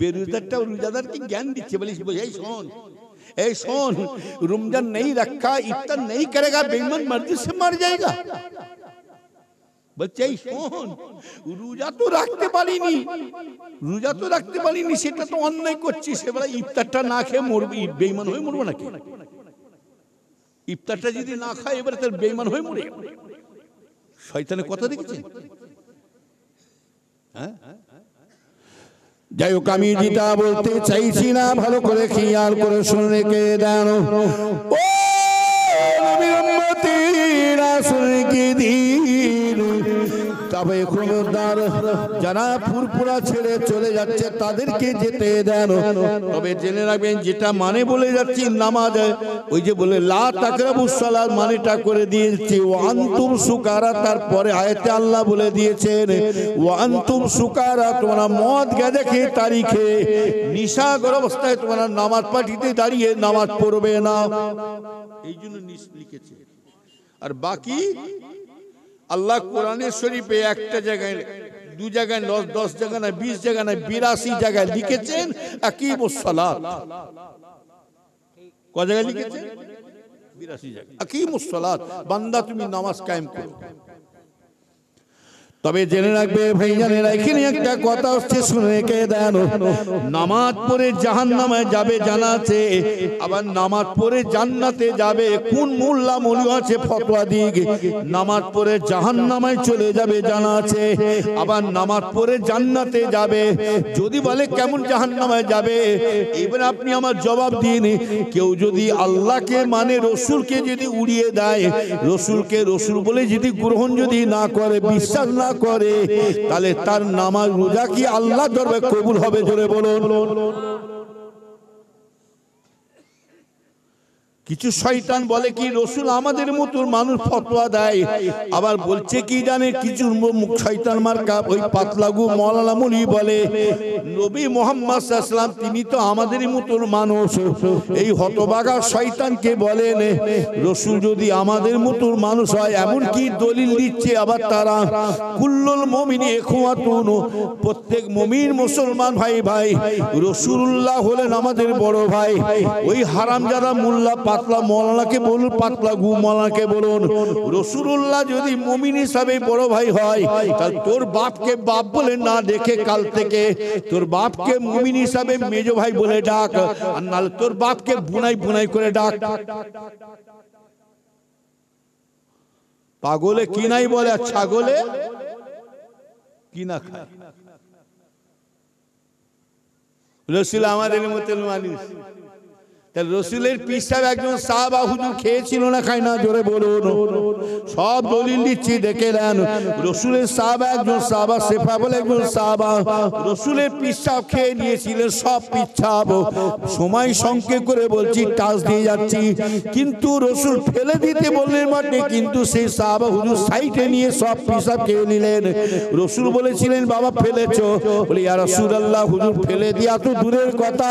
বেরোজগারটাও রোজাদারকে জ্ঞান দিচ্ছে, বলিস এই শোন, এই শোন, रमजान नहीं रखा, इफ्तार नहीं करेगा, बेईमान मर्जी से मर जाएगा। बच्चे শোন, রোজা তো রাখতে পারিনি, রোজা তো রাখতে পারিনি, সেটা তো অন্যায় করছিস, এবারে ইফতারটা না খেয়ে মরবি, বেঈমান হয়ে মরবো নাকি? ইফতারটা যদি না খায় এবারে তার বেঈমান হয়ে মরে। শয়তানের কথা দেখেছেন? হ্যাঁ, যাই হোক, আমি যেটা বলতে চাইছি না, ভালো করে খেয়াল করে শুনে কে দেন, ও নবীর উম্মতিরা শুনে কি দিন। তবে খবরদার, যারা ফুরফুরা ছেড়ে চলে যাচ্ছে তাদেরকে যেতে দেন। তবে জেনে রাখবেন, যেটা মানে বলে যাচ্ছি নামাজ, ওই যে বলে লা তাকরাবুস সালাত মানেটা করে দিয়েছি ওয়া আনতুম সুকারা, তারপরে আয়াতে আল্লাহ বলে দিয়েছেন ওয়া আনতুম সুকারা, তোমরা মদ গাঁজা খেয়ে তারিখে নিশাগর অবস্থায় তোমরা নামাজ পাঠিতে দাঁড়িয়ে নামাজ পড়বে না, এই জন্য লিখেছে। আর বাকি আল্লাহ কোরআনে শরীফে একটা জায়গায়, দু জায়গায়, 10 জায়গায় না, 20 জায়গায় না, 82 জায়গায় লিখেছেন আকিমুস সালাত। ক জায়গায় লিখেছেন? 82 জায়গায়। আকিমুস সালাত, বান্দা তুমি নামাজ কায়েম করো। তবে জেনে রাখবে ভাইজানেরা, এখানে একটা কথা হচ্ছে, শুনে রেখে দেন। নামাজ পড়ে জাহান্নামে যাবে জানা আছে, আবার নামাজ পড়ে জান্নাতে যাবে। কোন মোল্লা মৌলী আছে ফতোয়া দিক, নামাজ পড়ে জাহান্নামে চলে যাবে জানা আছে, আবার নামাজ পড়ে জান্নাতে যাবে। যদি বলে কেমন জাহান্নামে যাবে, এবার আপনি আমার জবাব দিন। কেউ যদি আল্লাহকে মানে রসুলকে যদি উড়িয়ে দেয়, রসুলকে রসুল বলে যদি গ্রহণ যদি না করে, বিশ্বাস না করে, তাহলে তার নামাজ রোজা কি আল্লাহ দরবারে কবুল হবে? জোরে বলুন। কিছু শয়তান বলে কি রসুল আমাদের মতো মানুষ ফতোয়া দেয়, আবার বলছে কি জানে, কিছু শয়তান মার্কা ওই পাতলাগু মৌলানা মুনি বলে নবী মুহাম্মদ সাল্লাল্লাহু আলাইহি ওয়াসাল্লাম তিনি তো আমাদের মতো মানুষ। এই হতভাগা শয়তানকে বলেন রসুল যদি আমাদের মতো মানুষ হয়, এমন কি দলিল দিচ্ছে আবার তারা, কুল্লুল মুমিনি ইখওয়াতুন, প্রত্যেক মুমিন মুসলমান ভাই ভাই, রাসূলুল্লাহ হলেন আমাদের বড় ভাই। ওই হারামজাদা মোল্লা পাতলা মৌলানাকে বলুন, পাতলা গু মৌলানাকে বলুন, রাসূলুল্লাহ যদি মুমিন হিসাবে বড় ভাই হয়, তাহলে তোর বাপকে বাপ বলে না দেখে কাল থেকে তোর বাপকে মুমিন হিসাবে মেজো ভাই বলে ডাক, আর নাহলে তোর বাপকে বুনাই বুনাই করে ডাক। পাগলে কি নাই বলে, আর ছাগলে কি না খায়। রসুল আমাদের মতো মানুষ, তাহলে রসুলের পীর সাহেব একজন সাহাবা হুজুর খেয়েছিল না খায় না? জোরে বলুন। সব দলিল দিচ্ছি, দেখে নেন। রসুলের সাহাবা একজন সাহাবা, সেফা বলে একজন সাহাবা, রসুলের পীর সাহেব খেয়ে নিয়েছিলেন সব পীর সাহেব। সময় সংক্ষেপ করে বলছি, টাচ দিয়ে যাচ্ছি, কিন্তু রসুল ফেলে দিতে বললেন মাঠে, কিন্তু সেই সাহাবা হুজুর সাইডে নিয়ে সব পীর সাহেব খেয়ে নিলেন। রসুল বলেছিলেন বাবা ফেলেছো? বলে ইয়া রাসূলুল্লাহ, হুজুর ফেলে দিয়া তো দূরের কথা,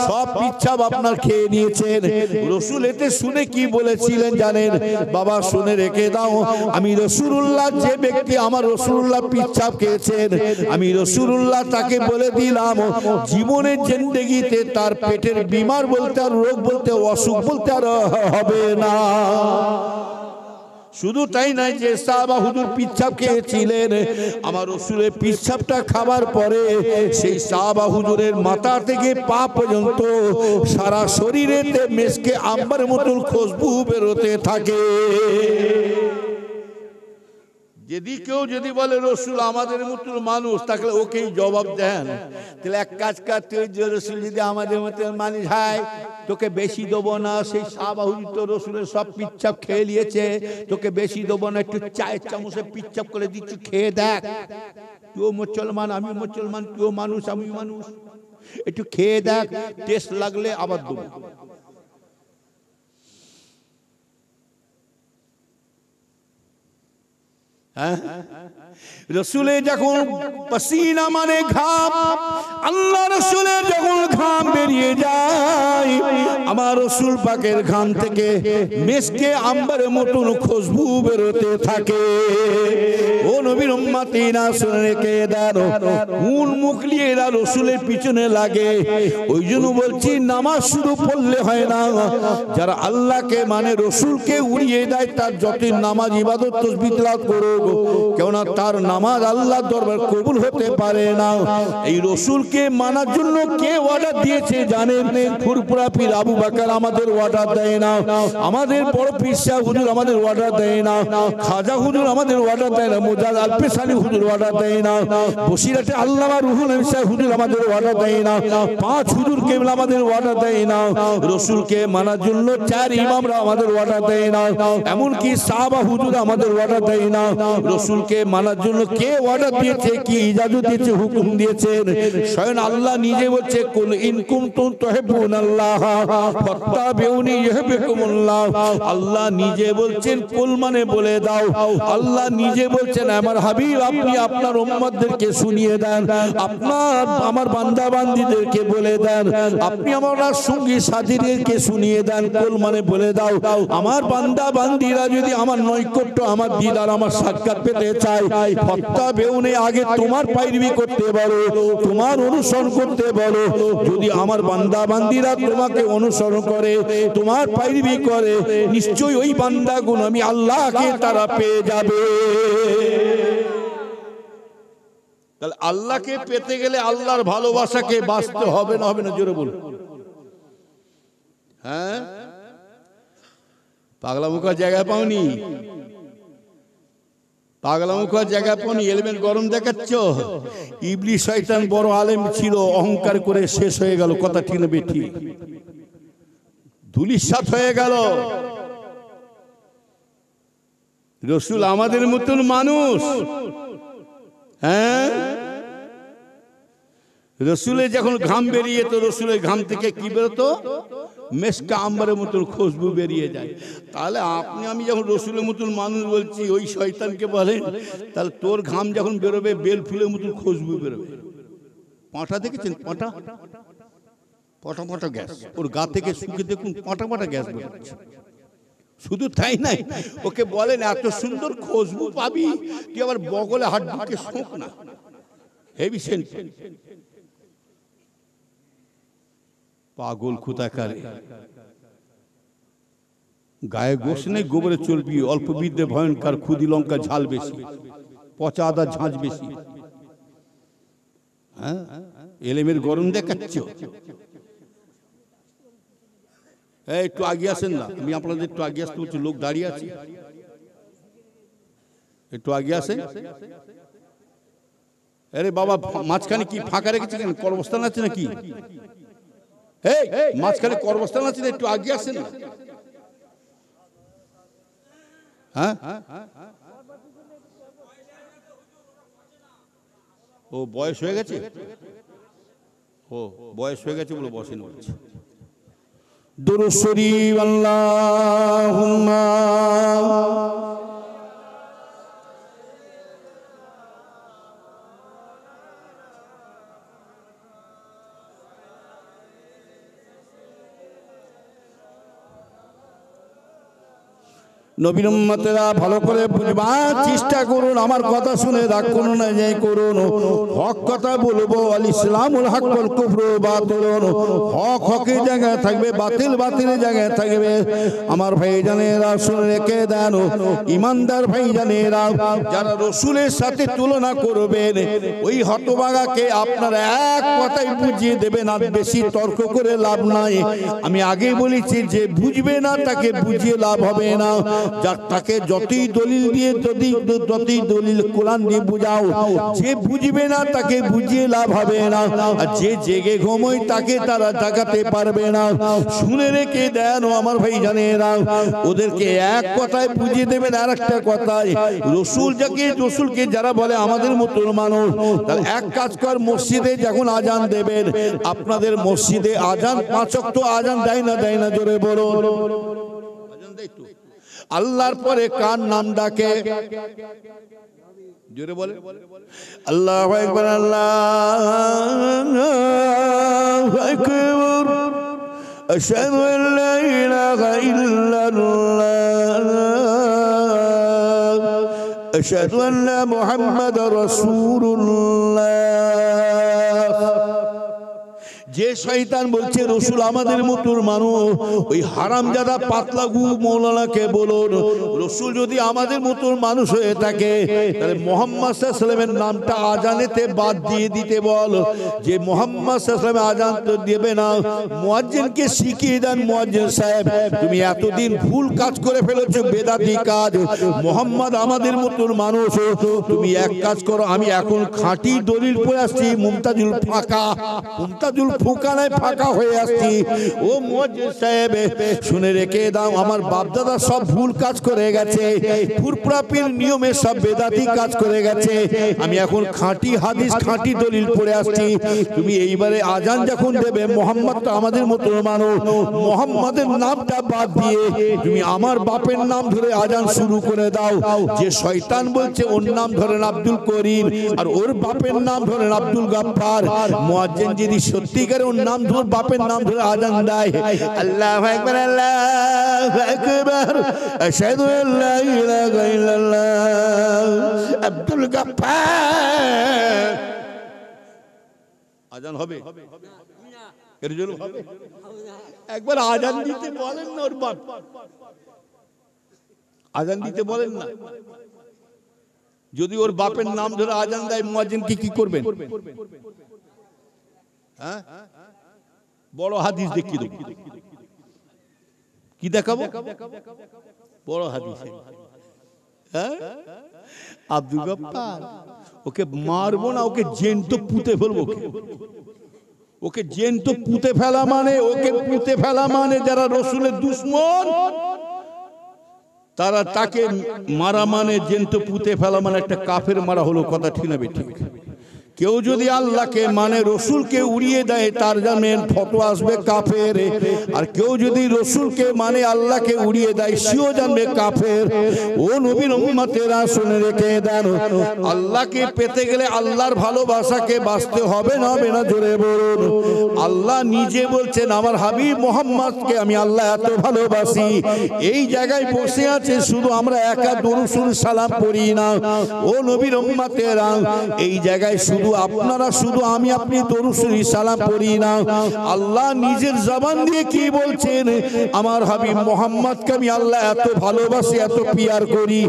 সব পীর সাহেব আপনার খেয়ে নিয়েছেন। রসুল এতে শুনে কি বলেছিলেন জানেন? বাবা শুনে রেখে দাও, আমি রাসূলুল্লাহ, যে ব্যক্তি আমার রাসূলুল্লাহ পিচ্ছাপ খেয়েছেন, আমি রাসূলুল্লাহ তাকে বলে দিলাম জীবনের জিন্দেগিতে তার পেটের বিমার বলতে আর রোগ বলতে অসুখ বলতে আর হবে না। শুধু তাই নয়, যে সাহাবা হুজুর পিচ্ছাপ খেয়েছিলেন, আমার রসুলের পিচ্ছাপটা খাবার পরে সেই সাহাবা হুজুরের মাথা থেকে পা পর্যন্ত সারা শরীরেতে মেশকে আম্বার মতন খুশবু বেরোতে থাকে। যদি কেউ যদি বলে রসুল আমাদের মতো মানুষ, তাহলে ওকেই জবাব দেন। তাহলে এক কাজ করতে, রসুল যদি আমাদের মতো মানুষ হয়, তোকে বেশি দেবো না। সেই সাহাবা হুজুর তো রসুলের সব পিচ্ছাপ খেয়ে নিয়েছে, তোকে বেশি দেবো না, একটু চায়ের চামচে পিচ্ছাপ করে দিচ্ছি, খেয়ে দেখ। তুইও মুসলমান, আমি মুসলমান, তুইও মানুষ, আমি মানুষ, একটু খেয়ে দেখ, টেস্ট লাগলে আবার দেবো। রসুলের যখন পসিনা মানে ঘাম, আল্লাহ রসুলের যখন ঘাম বেরিয়ে যায়, আমার রসুল পাকের ঘাম থেকে মেসকে আম্বারের মতন খুশবু বেরোতে থাকে। ও নবীর উম্মতিরা শুনে রেখে দেন, কোন মুখ নিয়ে এরা রসুলের পিছনে লাগে। ওই জন্য বলছি, নামাজ শুরু পড়লে হয় না। যারা আল্লাহকে মানে রসুলকে উড়িয়ে দেয়, তার যত নামাজ ইবাদত তাসবিহ তেলাওয়াত করুক, কেননা তার নামাজ আল্লাহর দরবার কবুল হতে পারে না। এই রসুলকে মানার জন্য কে অর্ডার দিয়েছে জানেন? ফুরফুরা পীর আবু বকর আমাদের অর্ডার দেয় না, আমাদের বড় পীর শাহ হুজুর আমাদের অর্ডার দেয় না, খাজা হুজুর আমাদের অর্ডার দেয় না, মুজাদ আলপেসানি হুজুর অর্ডার দেয় না, বসিরাটে আল্লামা রুহুল আমিন শাহ হুজুর আমাদের অর্ডার দেয় না, পাঁচ হুজুর কেবল আমাদের অর্ডার দেয় না। রসুলকে মানার জন্য চার ইমামরা আমাদের অর্ডার দেয় না, এমনকি সাহাবা হুজুর আমাদের অর্ডার দেয় না। রসুলকে মানার জন্য কে অর্ডার দিয়েছে, কি ইজাজত দিয়েছে, হুকুম দিয়েছেন? স্বয়ং আল্লাহ নিজে বলছে, কুল ইন কুনতুম তুহিব্বুনাল্লাহ ফাত্তাবিউনি ইউহিব্বুকুমুল্লাহ। আল্লাহ নিজে বলছেন, কুল মানে বলে দাও। আল্লাহ নিজে বলছেন, আমার হাবিব আপনি আপনার উম্মতদেরকে শুনিয়ে দেন, আপনার আমার বান্দা বান্দীদেরকে বলে দেন, আপনি আমার সঙ্গী সাথীদেরকে শুনিয়ে দেন। কুল মানে বলে দাও, আমার বান্দা বান্দীরা যদি আমার নৈকট্য, আমার দিদার, আমার সাক্ষাৎ পেতে চাই, ফাত্তাবিউনি আগে তোমার পায়রবি করতে বলো, তোমার অনুসরণ করতে বলো। যদি আমার বান্দা বান্দীরা তোমাকে অনুসরণ করে, তোমার পায়রবি করে, নিশ্চয়ই ওই বান্দাগুণ আমি আল্লাহকে তারা পেয়ে যাবে। তাহলে আল্লাহকে পেতে গেলে আল্লাহর ভালোবাসাকে বাঁচতে হবে না, হবে না? জোরে বলুন। হ্যাঁ, পাগলা মুখার জায়গা পাওনি, পাগলা মুখার জায়গা পাওনি, এলিমেন্ট গরম দেখাচ্ছ। ইবলিস শয়তান বড় আলেম ছিল, অহংকার করে শেষ হয়ে গেল। কথা ঠিক না বেঠি? ধুলিসাৎ হয়ে গেল। রসুল আমাদের মতন মানুষ। হ্যাঁ, রসুলের যখন ঘাম বেরিয়ে, তো রসুলের ঘাম থেকে কি বেরোতো? মেসকা আম্বারের মতন খুশবু বেরিয়ে যায়। তাহলে আপনি আমি যখন রসুলের মতন মানুষ বলছি, ওই শয়তানকে বলেন, তাহলে তোর ঘাম যখন বেরোবে, বেল ফুলের মতন খুশবু বেরোবে। পাঁঠা দেখেছেন? পাঁঠা পটা পটা গ্যাস, ওর গা থেকে শুকে দেখুন পটা পটা গ্যাস বেরোচ্ছে। শুধু তাই নাই, ওকে বলেন এত সুন্দর খুশবু পাবি, তুই আবার বগলে হাত ঢুকে শোক না, হেভি সেন্ট। পাগল কোথাকারে, গায়ে গোশ নেই, গোবরে চলবি, অল্প বিদ্যে ভয়ঙ্কর, খুদি লঙ্কা ঝাল বেশি, পচা আদা ঝাঁঝ বেশি। হ্যাঁ, এলেমের গরম দেখাচ্ছ। একটু আগে আসেন না, আমি আপনাদের একটু আগে আসতে বলছি, লোক দাঁড়িয়ে আছে, একটু আগে আসেন। আরে বাবা, মাঝখানে কি ফাঁকা রেখেছে কেন? কর্মস্থান আছে নাকি? মাঝখানে কর্মস্থান আছে, একটু আগে আসেন না। হ্যাঁ, ও বয়স হয়ে গেছে, ও বয়স হয়ে গেছে বলে বসেন বলছে। দুরূদ শরীফ আল্লাহুম্মা নবীর উম্মতেরা ভালো করে বুঝবার চেষ্টা করুন, আমার কথা শুনে রাগ করুন না, যাই করুন। হক কথা বলবো, আল ইসলামুল হক ওয়াল কুফরু বাতিলুন। হক হকের জায়গায় থাকবে, বাতিল বাতিলের জায়গায় থাকবে। আমার ভাইজানেরা শুনে রেখে দেন, ইমানদার ভাইজানেরা, যারা রসুলের সাথে তুলনা করবেন, ওই হতভাগাকে আপনারা এক কথায় বুঝিয়ে দেবেন, আর বেশি তর্ক করে লাভ নাই। আমি আগে বলেছি, যে বুঝবে না তাকে বুঝিয়ে লাভ হবে না। যার তাকে যতই দলিল দিয়ে যতই দলিল কোরআন দিয়ে বুঝাও, যে বুঝবে না তাকে বুঝিয়ে লাভ হবে না, আর যে জেগে ঘুমোয় তাকে তারা জাগাতে পারবে না। শুনে রেখে দেন আমার ভাই জানেরা, ওদেরকে এক কথায় বুঝিয়ে দেবেন আর একটা কথায়। রসুলকে যারা বলে আমাদের মতো মানুষ, তাহলে এক কাজ কর, মসজিদে যখন আজান দেবেন, আপনাদের মসজিদে আজান 5 ওয়াক্ত আজান দেয় না জোরে বলো। আল্লাহর পরে কার নাম ডাকে? জোরে বলে আল্লাহু আকবার, আল্লাহু আকবার, আশহাদু আল্লা ইলাহা ইল্লাল্লাহ, আশহাদু আন্না মুহাম্মাদার রাসূলুল্লাহ। যে শয়তান বলছে রসুল আমাদের মতোর মানুষ, ওই হারামজাদা পাতলাগু মৌলানাকে বলুন, রসুল যদি আমাদের মতোর মানুষ হয়ে থাকে, তাহলে মুহাম্মদ সাল্লাল্লাহু আলাইহি ওয়াসাল্লামের নামটা আজানেতে বাদ দিয়ে দিতে বল। যে মুহাম্মদ সাল্লাল্লাহু আলাইহি ওয়াসাল্লাম আজান তো দেবে না, মুয়াজ্জিনকে শিখিয়ে দেন, মুয়াজ্জিন সাহেব তুমি এতদিন ভুল কাজ করে ফেলেছো, বেদাতি কাজ। মুহাম্মদ আমাদের মতোর মানুষ, তুমি এক কাজ করো, আমি এখন খাঁটি দলিল পড়ে আসছি, মুমতাজুল ফুকানায় ফাঁকা হয়ে আসছি। ও মুয়াজ্জিন সাহেব শুনে রেখে দাও, আমার বাপ দাদা সব ভুল কাজ করে গেছে, ফুরফুরাপির নিয়মে সব বেদাতি কাজ করে গেছে, আমি এখন খাঁটি হাদিস খাঁটি দলিল পড়ে আসছি। তুমি এইবারে আজান যখন দেবে, মোহাম্মদ তো আমাদের মতো মানুষ, মোহাম্মদের নামটা বাদ দিয়ে তুমি আমার বাপের নাম ধরে আজান শুরু করে দাও। যে শয়তান বলছে ওর নাম ধরেন আব্দুল করিম, আর ওর বাপের নাম ধরেন আব্দুল গাফফার, মুয়াজ্জিন যদি সত্যিকার ওর নাম ধরে বাপের নাম ধরে আজান দেয়, আল্লাহু আকবার, আল্লাহু আকবার, আশহাদু আল্লা ইলাহা ইল্লাল্লাহ, আব্দুল গাফফার, আজান হবে? এর জন্য হবে? একবার আজান দিতে বলেন না ওর বাপ, আজান দিতে বলেন না। যদি ওর বাপের নাম ধরে আজান দেয়, মুয়াজ্জিন কি করবেন? বড় হাদিস দেখিয়ে দেব। কি দেখাবো? বড় হাদিস। আব্দুল গাফফার, ওকে মারবো না, ওকে জ্যান্ত পুঁতে ফেলবো। ওকে জ্যান্ত পুঁতে ফেলা মানে, ওকে পুঁতে ফেলা মানে যারা রসুলের দুশমন, তারা তাকে মারা মানে জ্যান্ত পুঁতে ফেলা মানে একটা কাফের মারা হলো। কথা ঠিক না ঠিক? কেউ যদি আল্লাহকে মানে রসুলকে উড়িয়ে দেয়, তার জানেন ফতোয়া আসবে কাফের। আর কেউ যদি রসুলকে মানে আল্লাহকে উড়িয়ে দেয়, সেও জানবে কাফের। ও নবীর উম্মতেরা শুনে রেখে দেন, আল্লাহকে পেতে গেলে আল্লাহর ভালোবাসাকে বাঁচতে হবে না, হবে না জোরে বলুন। আল্লাহ নিজে বলছেন আমার হাবিব মুহাম্মদকে আমি আল্লাহ এত ভালোবাসি। এই জায়গায় বসে আছে, শুধু আমরা একা দরুদ সালাম পড়ি না। ও নবীর উম্মতেরা, এই জায়গায় শুধু আপনারা, শুধু আমি আপনি দরুদ সালাম পড়ি না, আল্লাহ নিজের জবান দিয়ে কি বলছেন, আমার হাবিব মুহাম্মদকে আমি আল্লাহ এত ভালোবাসি, এত পিয়ার করি।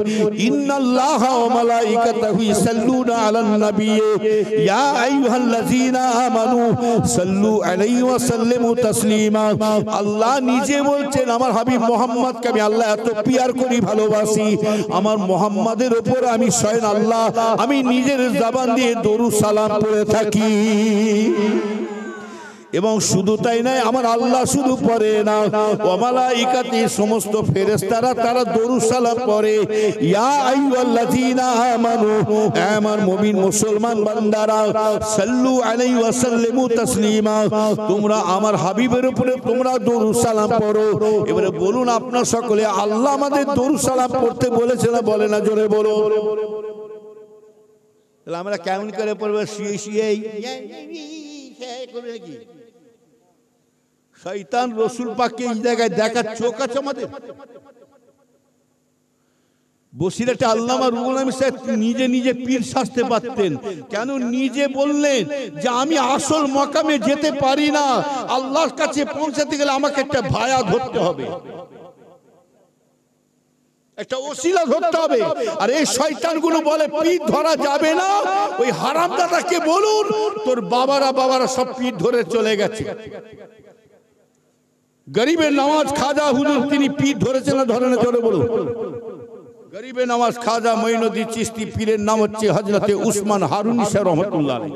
ইন্নাল্লাহা ওয়া মালাইকাতাহু ইসাল্লুনা আলান নবী ইয়া আইয়ুহাল্লাযীনা আমানু সাল্লু আলাইহি ওয়া সাল্লিমু তাসলিমা। আল্লাহ নিজে বলছেন আমার হাবিব মুহাম্মদকে আমি আল্লাহ এত পিয়ার করি, ভালোবাসি। আমার মুহাম্মাদের উপর আমি স্বয়ং আল্লাহ, আমি নিজের জবান দিয়ে দরুদ সালাম পড়ে থাকি। এবং শুধু তাই নয়, আমার আল্লাহ শুধু পড়ে না, ওয়া মালাইকাতি সমস্ত ফেরেশতারা তারা দরুদ সালাম পড়ে। ইয়া আইয়ুহাল্লাযীনা আমানু, আমার মুমিন মুসলমান বান্দারা, সাল্লু আলাইহি ওয়া সাল্লিমু তাসলিমা, তোমরা আমার হাবিবের উপরে তোমরা দরুদ সালাম পড়ো। এবারে বলুন আপনারা সকলে, আল্লাহ আমাদের দরুদ সালাম পড়তে বলেছে না বলে না? জোরে বলো। তাহলে আমরা কেমন করে পড়বো? শুয়ে কি শয়তান রসুল পাককে এই জায়গায় দেখার চোখ আছে আমাদের? বসিরহাটে আল্লামা রুহুল আমিন সাহেব নিজে নিজে পীর সাজতে পারতেন, কেন? নিজে বললেন যে আমি আসল মকামে যেতে পারি না, আল্লাহর কাছে পৌঁছাতে গেলে আমাকে একটা ভায়া ধরতে হবে, একটা ওসিলা ধরতে হবে। আর এই শয়তানগুলো বলে পীর ধরা যাবে না। ওই হারামদাদাকে বলুন তোর বাবারা সব পীর ধরে চলে গেছে। গরিবের নামাজ খাজা হুজুর তিনি পীর ধরেছেন না ধরে না? চলে বলুন। গরিবে নওয়াজ খাজা মঈনুদ্দিন চিশতি পীরের নাম হচ্ছে হযরতে উসমান হারুনী শাহ রহমাতুল্লাহ আলাইহি।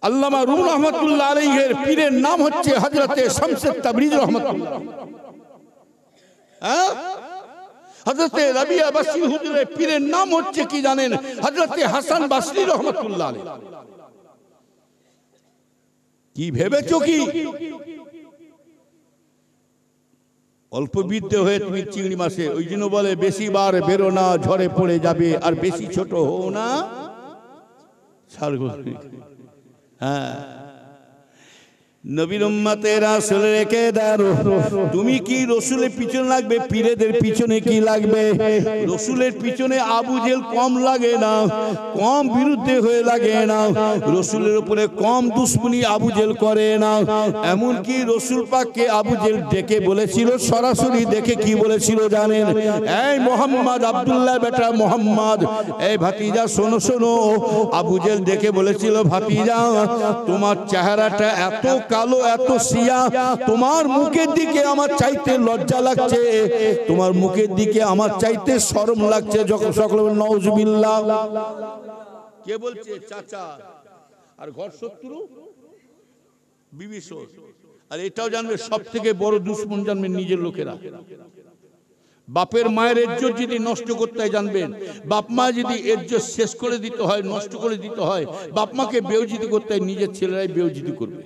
আল্লামা রুম রহমাতুল্লাহ আলাইহির পীরের নাম হচ্ছে হযরতে শামসুত তাবরিজ রহমাতুল্লাহ। হ্যাঁ, হযরতে রাবিয়া বাসরি হুজুরের পীরের নাম হচ্ছে কি জানেন? হযরতে হাসান বাসরি রহমাতুল্লাহ আলাইহি। কি ভেবেছো কি অল্প বিদ্যে হয়ে তুমি চিংড়ি মাছে? ওই জন্য বলে বেশি বার বেরো না, ঝড়ে পড়ে যাবে, আর বেশি ছোট হও না। হ্যাঁ, নবীর উম্মতের রাসূল রেখে দাও। তুমি কি রসুলের পিছনে লাগবে? পীরেদের পিছনে কি লাগবে? রসুলের পিছনে আবু জেল কম লাগে না, কম বিরুদ্ধে হয়ে লাগে না, রসুলের উপরে কম দুশ্মনী আবু জেল করে না। এমনকি রসুল পাককে আবু জেল ডেকে বলেছিল, সরাসরি দেখে কি বলেছিল জানেন? এই মোহাম্মদ, আব্দুল্লাহ বেটা মোহাম্মদ, এই ভাতিজা শোনো শোনো। আবু জেল ডেকে বলেছিল, ভাতিজা তোমার চেহারাটা এত কালো, এত সিয়া, তোমার মুখের দিকে আমার চাইতে লজ্জা লাগছে, তোমার মুখের দিকে আমার চাইতে শরম লাগছে। যখন সকলে নাউজুবিল্লাহ। কে বলছে? চাচা। আর ঘর শত্রু বিভীষণ। আর এটাও জানবে সব থেকে বড় দুশ্মন জানবেন নিজের লোকেরা। বাপের মায়ের ইজ্জত যদি নষ্ট করতে হয় জানবেন, বাপ মা যদি ইজ্জত শেষ করে দিতে হয়, নষ্ট করে দিতে হয়, বাপ মাকে বেইজ্জতি করতে হয়, নিজের ছেলেরাই বেইজ্জতি করবে।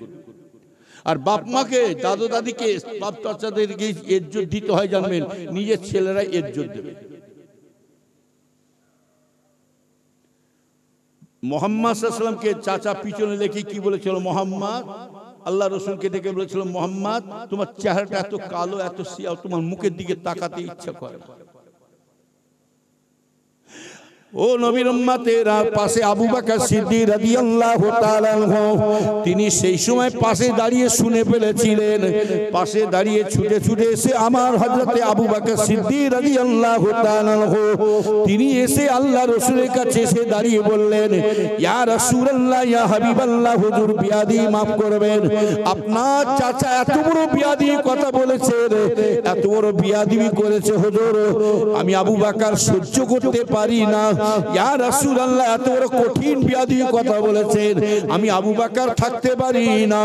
আর বাপ মাকে, দাদু দাদিকে, বাপ চাচাদেরকে ইজ্জত দিতে হয় জানবেন, নিজের ছেলেরাই ইজ্জত দেবে। মুহাম্মদ সাল্লাল্লাহু আলাইহি ওয়াসাল্লামকে চাচা পিছনে লেখে কি বলেছিল? মুহাম্মদ, আল্লাহ রসুলকে দেখে বলেছিল, মুহাম্মদ তোমার চেহারাটা এত কালো, এত সিয়া, তোমার মুখের দিকে তাকাতে ইচ্ছা করে। ও নবীর উম্মতেরা, পাশে আবু বকর সিদ্দিক রাদিয়াল্লাহু তাআলা আনহু, তিনি সেই সময় পাশে দাঁড়িয়ে শুনে ফেলেছিলেন। পাশে দাঁড়িয়ে ছুটে ছুটে এসে আমার হযরতে আবু বকর সিদ্দিক রাদিয়াল্লাহু তাআলা আনহু, তিনি এসে আল্লাহ রাসূলের কাছে এসে দাঁড়িয়ে বললেন, ইয়া রাসূলুল্লাহ, ইয়া হাবিবাল্লাহ, হুজুর বিয়াদি মাফ করবেন, আপনার চাচা এত বড় বিয়াদি কথা বলেছে, এত বড় বিয়াদবি করেছে হুজুর, আমি আবু বকর সহ্য করতে পারি না। ইয়া রাসূলুল্লাহ, এত বড় কঠিন বিয়াদবি কথা বলেছেন, আমি আবু বকর থাকতে পারি না।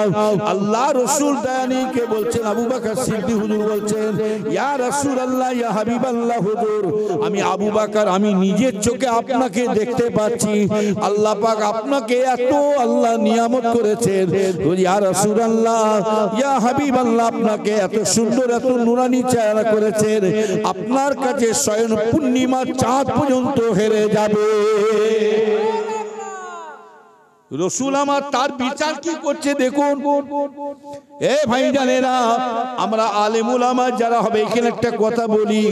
আল্লাহ রাসূল দানিকে বলছেন, আবু বকর সিদ্দিক হুজুর বলছেন, ইয়া রাসূলুল্লাহ, ইয়া হাবিবাল্লাহ, হুজুর আমি আবু বকর, আমি নিজের চোখে আপনাকে দেখতে পাচ্ছি, আল্লাহ পাক আপনাকে এত আল্লাহ নিয়ামত করেছেন। ইয়া রাসূলুল্লাহ, ইয়া হাবিবাল্লাহ, আপনাকে এত সুন্দর, এত নুরানি চেহারা করেছেন, আপনার কাছে স্বয়ং পূর্ণিমা চাঁদ পর্যন্ত হেরে যাবে। রসুল আমার তার বিচার কি করছে দেখুন। এ ভাইজানেরা, আমরা আলেম উলামা যারা হবে, এখানে একটা কথা বলি,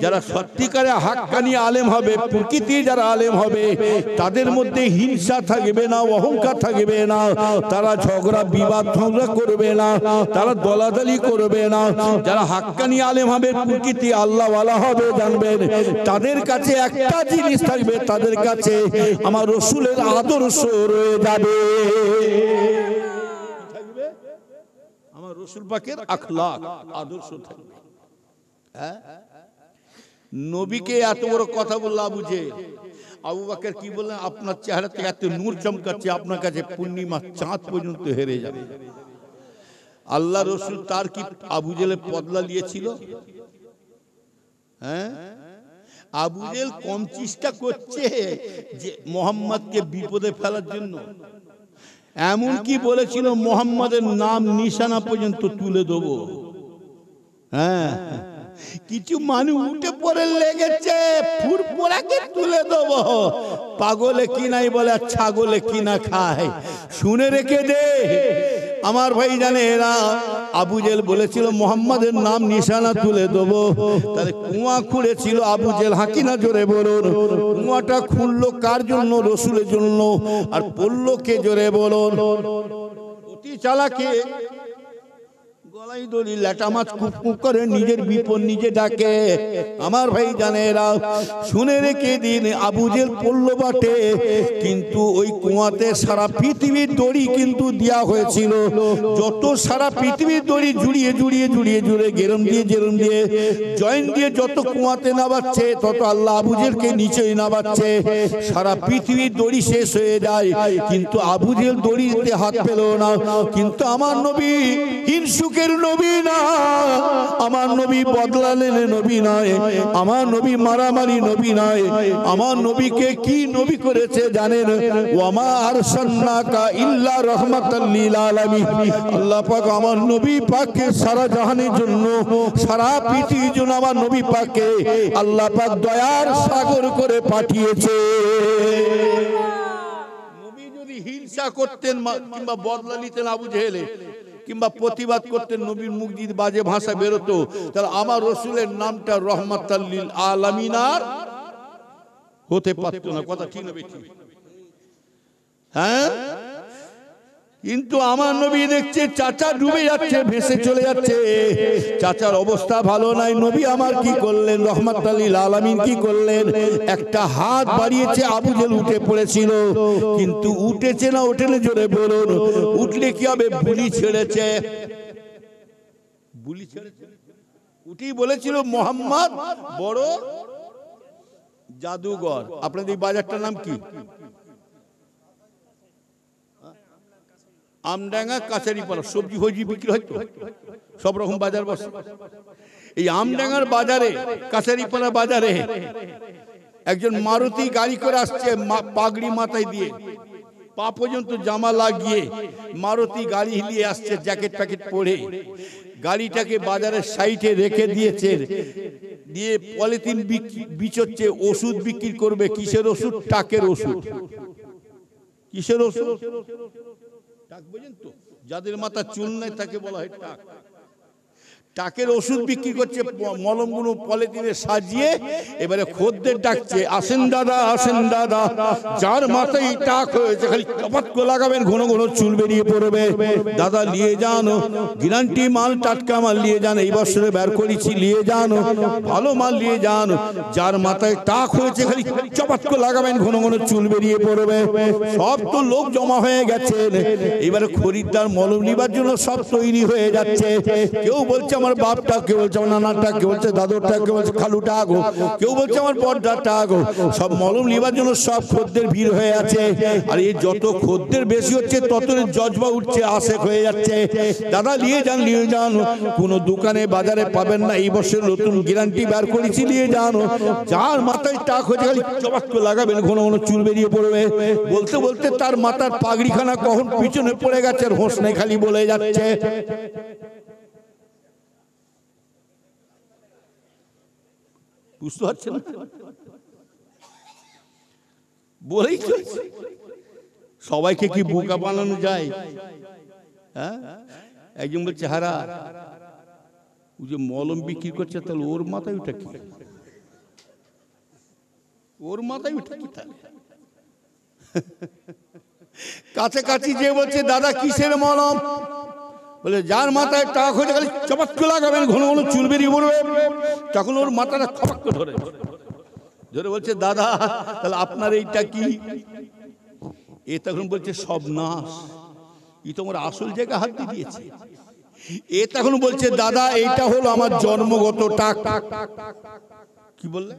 যারা সত্যিকারে হাক্কানি আলেম হবে, প্রকৃতি যারা আলেম হবে, তাদের মধ্যে হিংসা থাকবে না, অহংকার থাকবে না, তারা ঝগড়া বিবাদ ঝগড়া করবে না, তারা দলাদলি করবে না। যারা হাক্কানি আলেম হবে, প্রকৃতি আল্লাহওয়ালা হবে, জানবেন তাদের কাছে একটা জিনিস থাকবে, তাদের কাছে আমার রসুলের আদর্শ রয়ে যাবে। আমার রসুল পাকের আখলাক, আদর্শ থাকবে। নবীকে এত বড় কথা বলল আবু জেল, আবু বকর কি বললেন? আপনার চেহারা থেকে এত নূর চমকাচ্ছে, আপনার কাছে পূর্ণিমা চাঁদ পর্যন্ত হেরে যাবে। আল্লাহ রসুল তার কি আবু জেলের বদলা নিয়েছিল? হ্যাঁ, আবু জেল কম চেষ্টা করছে যে মোহাম্মদকে বিপদে ফেলার জন্য। এমন কি বলেছিল, মোহাম্মদের নাম নিশানা পর্যন্ত তুলে দেবো। হ্যাঁ, কিছু মানুষ উঠে পড়ে লেগেছে, ফুরফুরাকে তুলে দেবো। পাগলে কি নাই বলে, ছাগলে কি না খায়। শুনে রেখে দে আমার ভাই জানে এরা। আবু জেল বলেছিল মোহাম্মদের নাম নিশানা তুলে দেবো, তাহলে কুয়া খুঁড়েছিল আবু জেল, হাকিনা জোরে বলুন। কুয়াটা খুললো কার জন্য? রসুলের জন্য। আর পড়লো কে? জোরে বলুন। অতি চালাকে গলায় সোনাই দড়ি ল্যাটা মাছ কুক করে নিজের বিপদ নিজে ডাকে। আমার ভাই জানেরা শুনে রেখে দিন, আবু জেল পড়ল বাটে, কিন্তু ওই কুয়াতে সারা পৃথিবীর দড়ি কিন্তু দেওয়া হয়েছিল। যত সারা পৃথিবীর দড়ি জুড়িয়ে জুড়িয়ে জুড়িয়ে জুড়ে গেরম দিয়ে জয়েন দিয়ে যত কুয়াতে নামাচ্ছে, তত আল্লাহ আবু জেলকে নিচেই নামাচ্ছে। সারা পৃথিবীর দড়ি শেষ হয়ে যায়, কিন্তু আবু জেল দড়িতে হাত পেল না। কিন্তু আমার নবী হিংসুকের নবী না, আমার নবী বদলা নেনে নবী নয়, আমার নবী মারামারি নবী নয়। আমার নবীকে কি নবী করেছে জানেন? ওয়ামা আরসালনাকা ইল্লা রাহমাতাল লিল আলামিন। আল্লাহ পাক আমার নবী পাককে সারা জাহানের জন্য, সারা পৃথিবীর জন্য আমার নবী পাককে আল্লাহ পাক দয়ার সাগর করে পাঠিয়েছে। নবী যদি হিংসা করতেন কিংবা বদলা নিতেন আবু জেহেলে, কিংবা প্রতিবাদ করতেন, নবীর মুখ যদি বাজে ভাষা বেরোতো, তাহলে আমার রসুলের নামটা রহমাতাল লিল আলামিন আর হতে পারত না। কথা ঠিক না বেঠিক? হ্যাঁ, কিন্তু আমার নবী দেখছে চাচা ডুবে যাচ্ছে, ভেসে চলে যাচ্ছে, চাচার অবস্থা ভালো নাই। নবী আমার কি করলেন? রহমাতাল লিল আলামিন কি করলেন? একটা হাত বাড়িয়েছে, আবু জেল উঠে পড়েছিল, কিন্তু উঠেছে না ওঠেনি জোরে বলুন? উঠলে কি হবে? বুলি ছেড়েছে, বুলি ছেড়েছে। উঠেই বলেছিল মোহাম্মদ বড় জাদুঘর। আপনাদের এই বাজারটার নাম কি? আমডাঙ্গা কাছারিপাড়া। সবজি ফবজি বিক্রি হয় তো, সব রকম বাজার বসে। এই আমডাঙ্গার বাজারে, কাছারিপাড়া বাজারে একজন মারুতি গাড়ি করে আসছে, পাগড়ি মাথায় দিয়ে, পা পর্যন্ত জামা লাগিয়ে মারুতি গাড়ি হিলিয়ে আসছে, জ্যাকেট প্যাকেট পরে। গাড়িটাকে বাজারের সাইডে রেখে দিয়েছে, দিয়ে পলিথিন বিচোচ্ছে, ওষুধ বিক্রি করবে। কিসের ওষুধ? টাকের ওষুধ। কিসের ওষুধ? টাক বোঝেন তো? যাদের মাথা চুল নাই তাকে বলা হয় টাক। টাকের ওষুধ বিক্রি করছে, মলমগুলো পলিথিনে সাজিয়ে। এবারে খদ্দের ডাকছে, আসেন দাদা, আসেন দাদা, যার মাথায় টাক হয়েছে খালি চপাত করে লাগাবেন, ঘন ঘন চুল বেরিয়ে পড়বে। দাদা নিয়ে যান, গ্যারান্টি মাল, টাটকা মাল নিয়ে যান, এই বছরে বের করেছি, নিয়ে যান, ভালো মাল নিয়ে যান। যার মাথায় টাক হয়েছে খালি চপাত করে লাগাবেন, ঘন ঘন চুল বেরিয়ে পড়বে। সব তো লোক জমা হয়ে গেছে, এবারে খরিদ্দার মলম নিবার জন্য সব তৈরি হয়ে যাচ্ছে। কেউ বলছে আমার বাপটা, কেউ বলছে আমার নানাটা, কেউ বলছে দাদুরটা, কেউ বলছে খালুটা আগো, কেউ বলছে আমার বড়দাটা আগো। সব মলম নিবার জন্য সব খদ্দের ভিড় হয়ে আছে। আর এই যত খদ্দের বেশি হচ্ছে, তত জজবা উঠছে, আশেক হয়ে যাচ্ছে। দাদা নিয়ে যান, নিয়ে যান, কোন দোকানে বাজারে পাবেন না, এই বছর নতুন গ্যারান্টি বার করেছি, নিয়ে যান। যার মাথায় টাক হয়েছে খালি চবাক করে লাগাবেন, ঘন ঘন চুল বেরিয়ে পড়বে। বলতে বলতে তার মাথার পাগড়িখানা কখন পিছনে পড়ে গেছে, হোঁশ নেই, খালি বলে যাচ্ছে। বুঝতে পারছেন? বলেই চলছে। সবাইকে কি বোকা বানানো যায়? হ্যাঁ, একজন বলছে হারা ও যে মলম বিক্রি করছে, তাহলে ওর মাথায় ওটা কি? ওর মাথায় ওটা কি? তাহলে কাছাকাছি যে বলছে দাদা কিসের মলম? বলে যার মাথায় টাক হয়ে গেলে চপাত করে লাগাবেন, ঘন ঘন চুল বেরিয়ে পড়বে। তখন ওর মাথাটা খপাক করে ধরে ধরে বলছে দাদা তাহলে আপনার এইটা কি? এ তখন বলছে সব নাশ, ই তোমার আসল জায়গা হাত দিয়েছে। এ তখন বলছে দাদা এইটা হলো আমার জন্মগত টাক। কি বললে?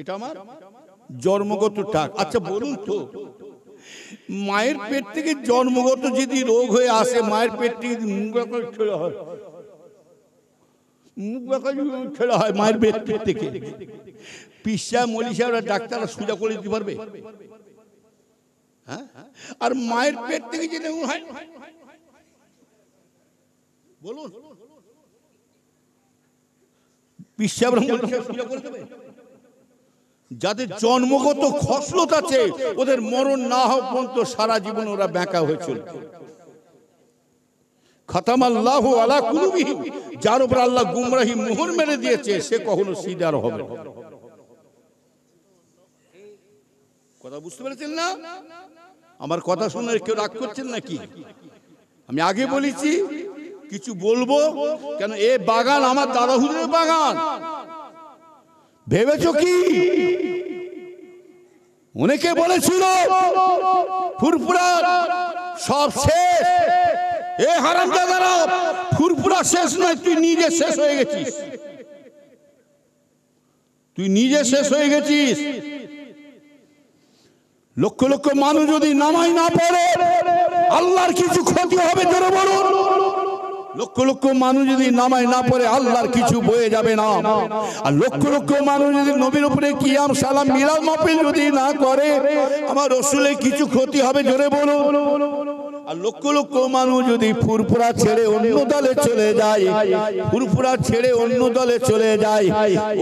এটা আমার জন্মগত টাক। আচ্ছা বলুন তো, মায়ের পেট থেকে জন্মগত যদি রোগ হয়ে আসে, মায়ের পেট থেকে মুখ বাঁকা ছেড়ে হয়, মুখ বাঁকা ছেড়ে হয় মায়ের পেট থেকে, পিসা মলিশা ওরা ডাক্তাররা সোজা করে দিতে পারবে? হ্যাঁ, আর মায়ের পেট থেকে যদি হয় বলুন, পিসা সোজা করে দেবে? যাদের জন্মগত খসলত আছে, ওদের মরণ না হওয়া পর্যন্ত সারা জীবন ওরা বেঁকা হয়েছিল। খাতামাল্লাহু আলা কুলুবিহিম, যার উপর আল্লাহ গুমরাহি মোহর মেরে দিয়েছে, সে কখনো সিদার হবে না। কথা বুঝতে পেরেছেন না? আমার কথা শুনে কেউ রাগ করছেন নাকি? আমি আগে বলেছি কিছু বলবো কেন, এ বাগান আমার দাদা হুজুরের বাগান। ভেবেছো কি? অনেকে বলেছিল ফুরফুরা সব শেষ। এ হারামজাদারা, ফুরফুরা শেষ নয়, তুই নিজে শেষ হয়ে গেছিস। তুই নিজে শেষ হয়ে গেছিস। লক্ষ লক্ষ মানুষ যদি নামাজ না পড়ে আল্লাহর কিছু ক্ষতি হবে, জোরে বলুন। লক্ষ লক্ষ মানুষ যদি নামাজ না পড়ে আল্লাহর কিছু বয়ে যাবে না। আর লক্ষ লক্ষ মানুষ যদি নবীর উপরে কিয়াম সালাম মিলাদ মাহফিল যদি না করে আমার রাসূলের কিছু ক্ষতি হবে, জোরে বলুন। আর লক্ষ লক্ষ মানুষ যদি ফুরফুরা ছেড়ে অন্য দলে চলে যায়, ফুরফুরা ছেড়ে অন্য দলে চলে যায়,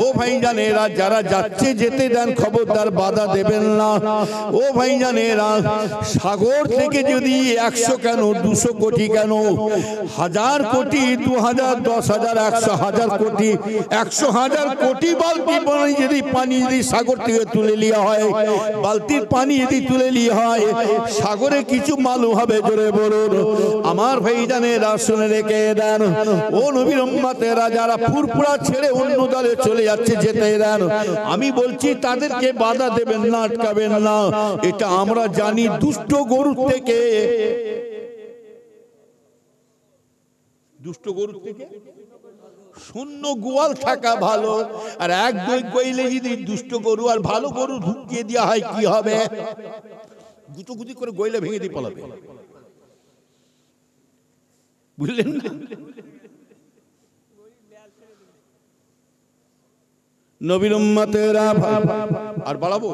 ও ভাইজানেরা যারা যাচ্ছে যেতে দেন, খবরদার বাধা দেবেন না। ও ভাইজানেরা, সাগর থেকে যদি 100 কেন 200 কোটি কেন 1000 কোটি 2000 10,000 100,000 কোটি 100,000 কোটি বালতি পানি যদি সাগর থেকে তুলে লিয়া হয়, বালতির পানি যদি তুলে লিয়া হয়, সাগরে কিছু মালুম হবে, জোরে বলুন। আমার ভাইজানেরা শুনে রেখে দেন, ও নবীর উম্মতেরা যারা ফুরফুরা ছেড়ে অন্য দলে চলে যাচ্ছে যেতে দেন, আমি বলছি তাদেরকে বাধা দেবেন না, আটকাবেন না। এটা আমরা জানি দুষ্ট গরু থেকে, দুষ্ট গরু থেকে শূন্য গোয়াল থাকা ভালো। আর এক দুই কইলে যদি দুষ্ট গরু আর ভালো গরু ঢুকিয়ে দেওয়া হয় কি হবে? গুটোগুটি করে গইলে ভেঙে দিয়ে পালাবে, বুঝলেন না? নবীর উম্মতেরা, আর বাড়াবো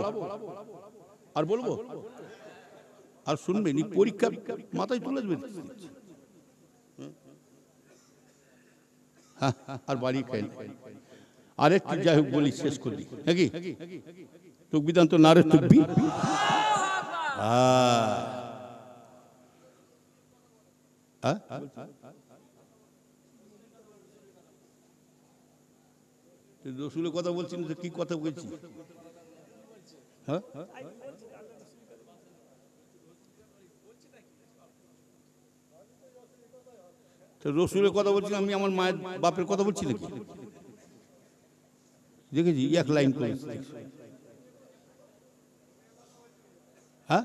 আর বলবো আর শুনবেন, পরীক্ষা মাথায় তুলে দেবেন। আর বাড়ি খাই আর একটু যাই হোক বলি, শেষ করি নাকি? তকবিদান তো নারে তকবি। রসুলের কথা বলছি না, কি কথা বলছি? হ্যাঁ, রসুলের কথা বলছি, আমি আমার মায়ের বাপের কথা বলছি নাকি? দেখেছি এক লাইন করে। হ্যাঁ,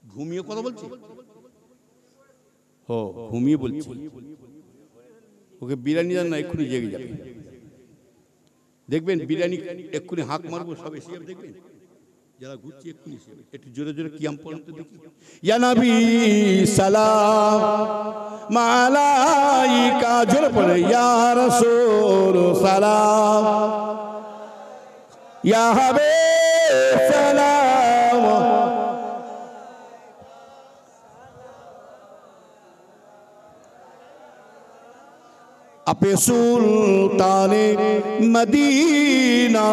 ঘুমিয়ে কথা বলছি? ও ঘুমিয়ে বলছি। ওকে বিরিয়ানি দেন না, এক্ষুনি জেগে যাবে। দেখবেন বিরিয়ানি এক্ষুনি হাঁক মারবো, সব এসে যাবে। দেখবেন যারা ঘুরছে এক্ষুনি একটু জোরে জোরে কিয়াম পড়েন তো দেখি। ইয়া নবী সালাম মালাইকা, জোরে পড়ে ইয়া রাসূল সালাম, ইয়া হাবিব সালাম। আপে সুলতানে মদিনা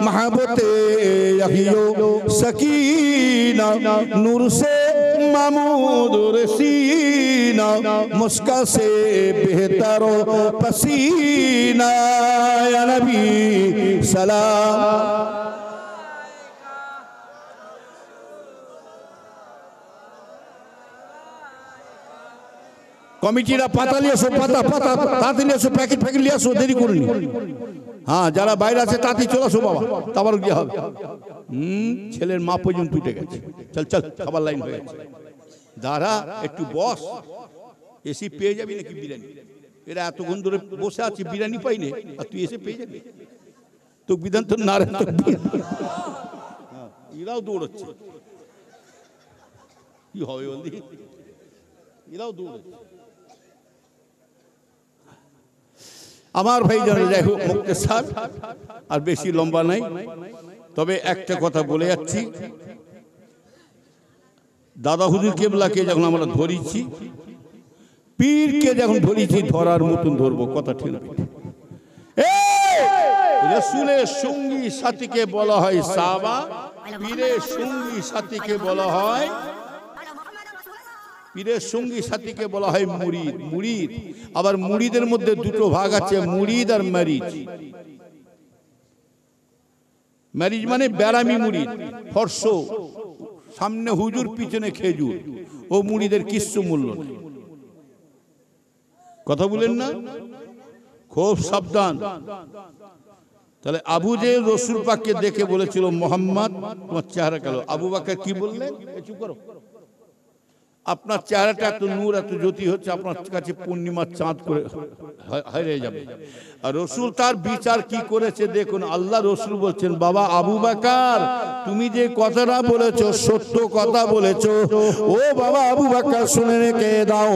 महबते यहियो सकीना नूर से महमूद रसीना मुस्का से बेहतर पसीना या नबी सलाम। কমিটিরা পাতা নিয়ে আসো, পাতা পাতা তাড়াতাড়ি নিয়ে আসো, প্যাকেট প্যাকেট নিয়ে আসো, দেরি করুন। হ্যাঁ, যারা বাইরে আছে তাড়াতাড়ি চলে আসো বাবা, তারপর গিয়ে হবে। ছেলের মা পর্যন্ত উঠে গেছে। চল চল, খাবার লাইন হয়ে গেছে। দাঁড়া একটু বস, এসি পেয়ে যাবি নাকি বিরিয়ানি? এরা এতক্ষণ ধরে বসে আছে, বিরিয়ানি পাইনি, আর তুই এসে পেয়ে যাবি। তো বিধান তো না রে, এরাও দৌড়চ্ছে, কি হবে বললি? এরাও দৌড়চ্ছে। আমার ভাই জানে, যাই হোক মুক্তেসার আর বেশি লম্বা নাই, তবে একটা কথা বলে যাচ্ছি। দাদা হুজুর কেবলাকে যখন আমরা ধরেছি, পীরকে যখন ধরেছি, ধরার মতন ধরবো, কথা ঠিক না? রাসূলের সঙ্গী সাথীকে বলা হয় সাহাবা, পীরের সঙ্গী সাথীকে বলা হয়, পীরের সঙ্গী সাথীকে বলা হয় মুরিদ। মুরিদ আবার মুরিদের মধ্যে দুটো ভাগ আছে, মুরিদ আর মারিজ। মারিজ মানে বেরামি মুরিদ, ফর্স, সামনে হুজুর পিছনে খেজুর, ও মুরিদের কিচ্ছু মূল্য নেই। কথা বলেন না, খুব সাবধান। তাহলে আবু জেহেল রসুল পাককে দেখে বলেছিল মোহাম্মদ তোমার চেহারা কালো। আবু বকর কি বললেন? চুপ করো, আপনার চেহারাটা এত নূর এত জ্যোতি হচ্ছে, আপনার কাছে পূর্ণিমার চাঁদ করে হারিয়ে যাবে। আর রসুল তার বিচার কি করেছে দেখুন। আল্লাহ রসুল বলছেন, বাবা আবু বকর তুমি যে কথাটা বলেছো সত্য কথা বলেছো। ও বাবা আবু বকর শুনে রেখে দাও,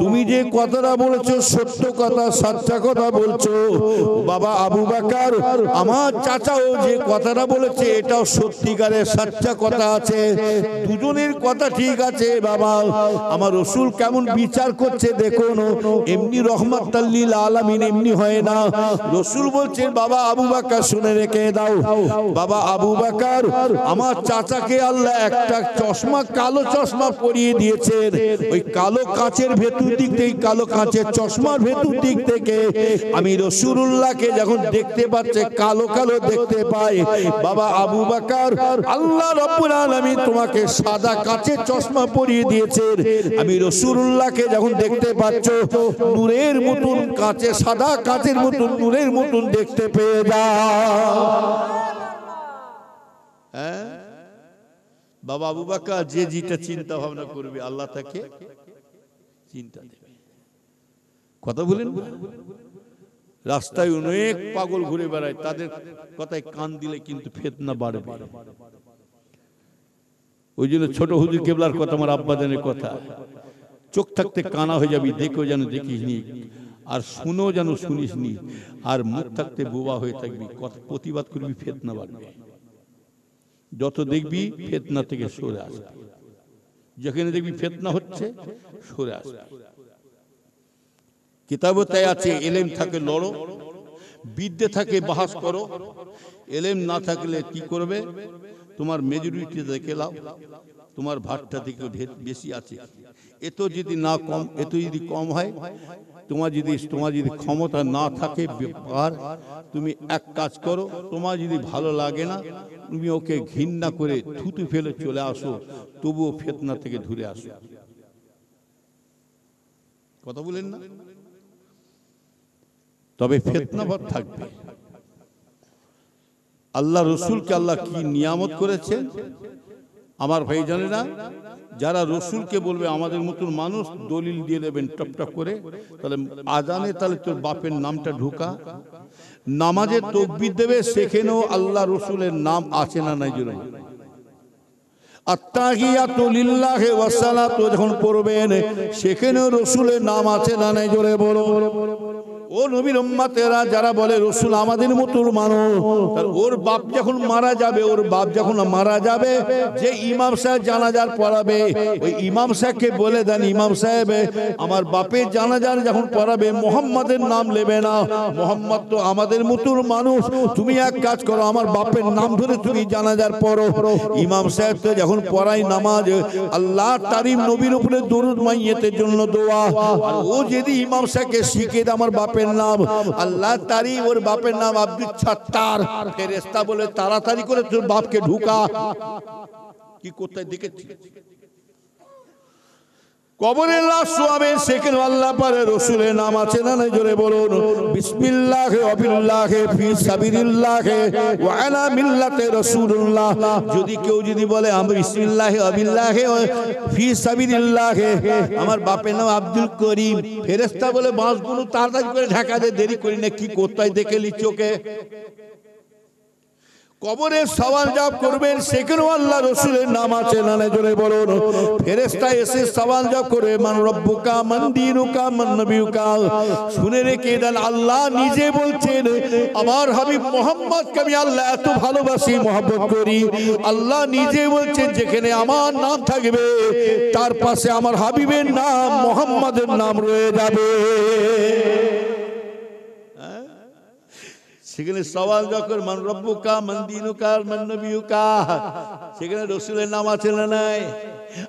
তুমি যে কথাটা বলেছো সত্য কথা সচ্চা কথা বলছো। বাবা আবু বকর আমার চাচাও যে কথাটা বলেছে এটাও সত্যিকারের সচ্চা কথা আছে, দুজনের কথা ঠিক আছে। বাবা আমার রসুল কেমন বিচার করছে দেখুন, এমনি রহমাতুল লিল আলামিন এমনি হয় না। রসুল বলছেন বাবা আবু বকর শুনে রেখে দাও, বাবা আবু বকর আমার চাচাকে আল্লাহ একটা চশমা কালো চশমা পরিয়ে দিয়েছেন। ওই কালো কাঁচের ভেতর দিক থেকে, কালো কাঁচের চশমার ভেতর দিক থেকে আমি রাসূলুল্লাহকে যখন দেখতে পাচ্ছে কালো কালো দেখতে পাই। বাবা আবু বকর আল্লাহ রাব্বুল আলামিন তোমাকে সাদা কাঁচের চশমা পরিয়ে দিয়েছে, আমি রাসূলুল্লাহকে যখন দেখতে পাচ্ছ নূরের মতন কাঁচে সাদা কাঁচের মতন নূরের মতন দেখতে পেয়ে যাও। হ্যাঁ বাবা আবু বকর যে যেটা চিন্তা ভাবনা করবে আল্লাহ তাকে চিন্তা দেবে। কথা বলেন, রাস্তায় অনেক পাগল ঘুরে বেড়ায়, তাদের কথায় কান দিলে কিন্তু ফিতনা বাড়বে। ওই জন্য ছোট হুজুর কেবলার কথা, আমার আব্বাজানের কথা, চোখ থাকতে কানা হয়ে যাবি, দেখেও যেন দেখিস নি, আর শুনেও যেন শুনিস নি, আর মুখ থাকতে বোবা হয়ে থাকবি, প্রতিবাদ করবি, ফিতনা বাড়বে। যত দেখবি ফিতনা থেকে সরে আসবি, যেখানে দেখবি ফিতনা হচ্ছে সরে আসবি। কিতাবে তাই আছে, ইলম থাকে লড়ো, বিদ্যে থাকে বাহাস করো। ইলম না থাকলে কি করবে? তোমার মেজরিটি দেখে লাও, তোমার ভাগটা থেকে বেশি আছে। এত যদি না কম, এত যদি কম হয়, তোমার যদি ক্ষমতা না থাকে, তুমি এক কাজ করো, তোমার যদি ভালো লাগে না তুমি ওকে ঘৃণা করে থুতু ফেলে চলে আসো, তবুও ফিতনা থেকে দূরে আসো। কথা বলেন না? তবে ফিতনা বাদ থাকবে। আল্লাহ রসুলকে আল্লাহ কি নিয়ামত করেছেন আমার ভাই জানে না। যারা রসুলকে বলবে আমাদের মতন মানুষ দলিল দিয়ে দেবেন টপ টপ করে, তাহলে আজানে তাহলে তোর বাপের নামটা ঢুকা, নামাজে তাকবীর দেবে সেখানেও আল্লাহ রসুলের নাম আছে না নাই জন্য। আত্তাহিয়াতু লিল্লাহি ওয়া সালাতু যখন পড়বেন সেখানেও রসুলের নাম আছে না নাই জোরে বলো। ও নবীর উম্মতেরা যারা বলে রসুল আমাদের মতন মানুষ, ওর বাপ যখন মারা যাবে, ওর বাপ যখন মারা যাবে, যে ইমাম সাহেব জানাজার পড়াবে ওই ইমাম সাহেবকে বলে দেন, ইমাম সাহেব আমার বাপের জানাজার যখন পড়াবে মুহাম্মাদের নাম নেবে না, মুহাম্মদ তো আমাদের মতন মানুষ, তুমি এক কাজ করো আমার বাপের নাম ধরে তুমি জানাজার পড়ো। ইমাম সাহেব তো যখন পড়াই নামাজ, আল্লাহ তারিম নবীর উপরে দরুদ মাইয়াতের জন্য দোয়া, আর ও যদি ইমাম সাহেবকে শিখিয়ে দেয় আমার বাপের নাম আল্লাহ তারি, ওর বাপের নাম আব্দুল ছাত্তার, ফেরেশতা বলে তাড়াতাড়ি করে তোর বাপকে ঢুকা। কি কোথায় দেখেছি? কবরে লাশ শোয়াবে সেখানে আল্লাহ পারে রসুলের নাম আছে না নাই জোরে বলুন। বিসমিল্লাহি ওয়া বিল্লাহি ফি সাবিলিল্লাহি ওয়া আলা মিল্লাতি রাসূলুল্লাহ। যদি কেউ যদি বলে আমি বিসমিল্লাহি ওয়া বিল্লাহি ফি সাবিলিল্লাহি, আমার বাপের নাম আব্দুল করিম, ফেরেশতা বলে বাঁশগুলো তাড়াতাড়ি করে ঢাকা দে, দেরি করি না। কি কোথায় দেখে লিখছি ওকে? কবরে সওয়াল জবাব করবেন সেখানেও আল্লাহ রসুলের নাম আছে না নাই জোরে বলুন। ফেরেশতা এসে সওয়াল জবাব করবে মান রব্বুকা মান দীনুকা মান নবিয়ুকা। শুনে রেখে দেন আল্লাহ নিজে বলছেন আমার হাবিব মুহাম্মদকে আমি আল্লাহ এত ভালোবাসি মহব্বত করি, আল্লাহ নিজে বলছেন যেখানে আমার নাম থাকবে তার পাশে আমার হাবিবের নাম মুহাম্মাদের নাম রয়ে যাবে। সেখানে সওয়াল যখন মান রব্বুকা মান দীনুকা মান নবিয়ুকা, সেখানে রাসূলের নাম আছে না নাই?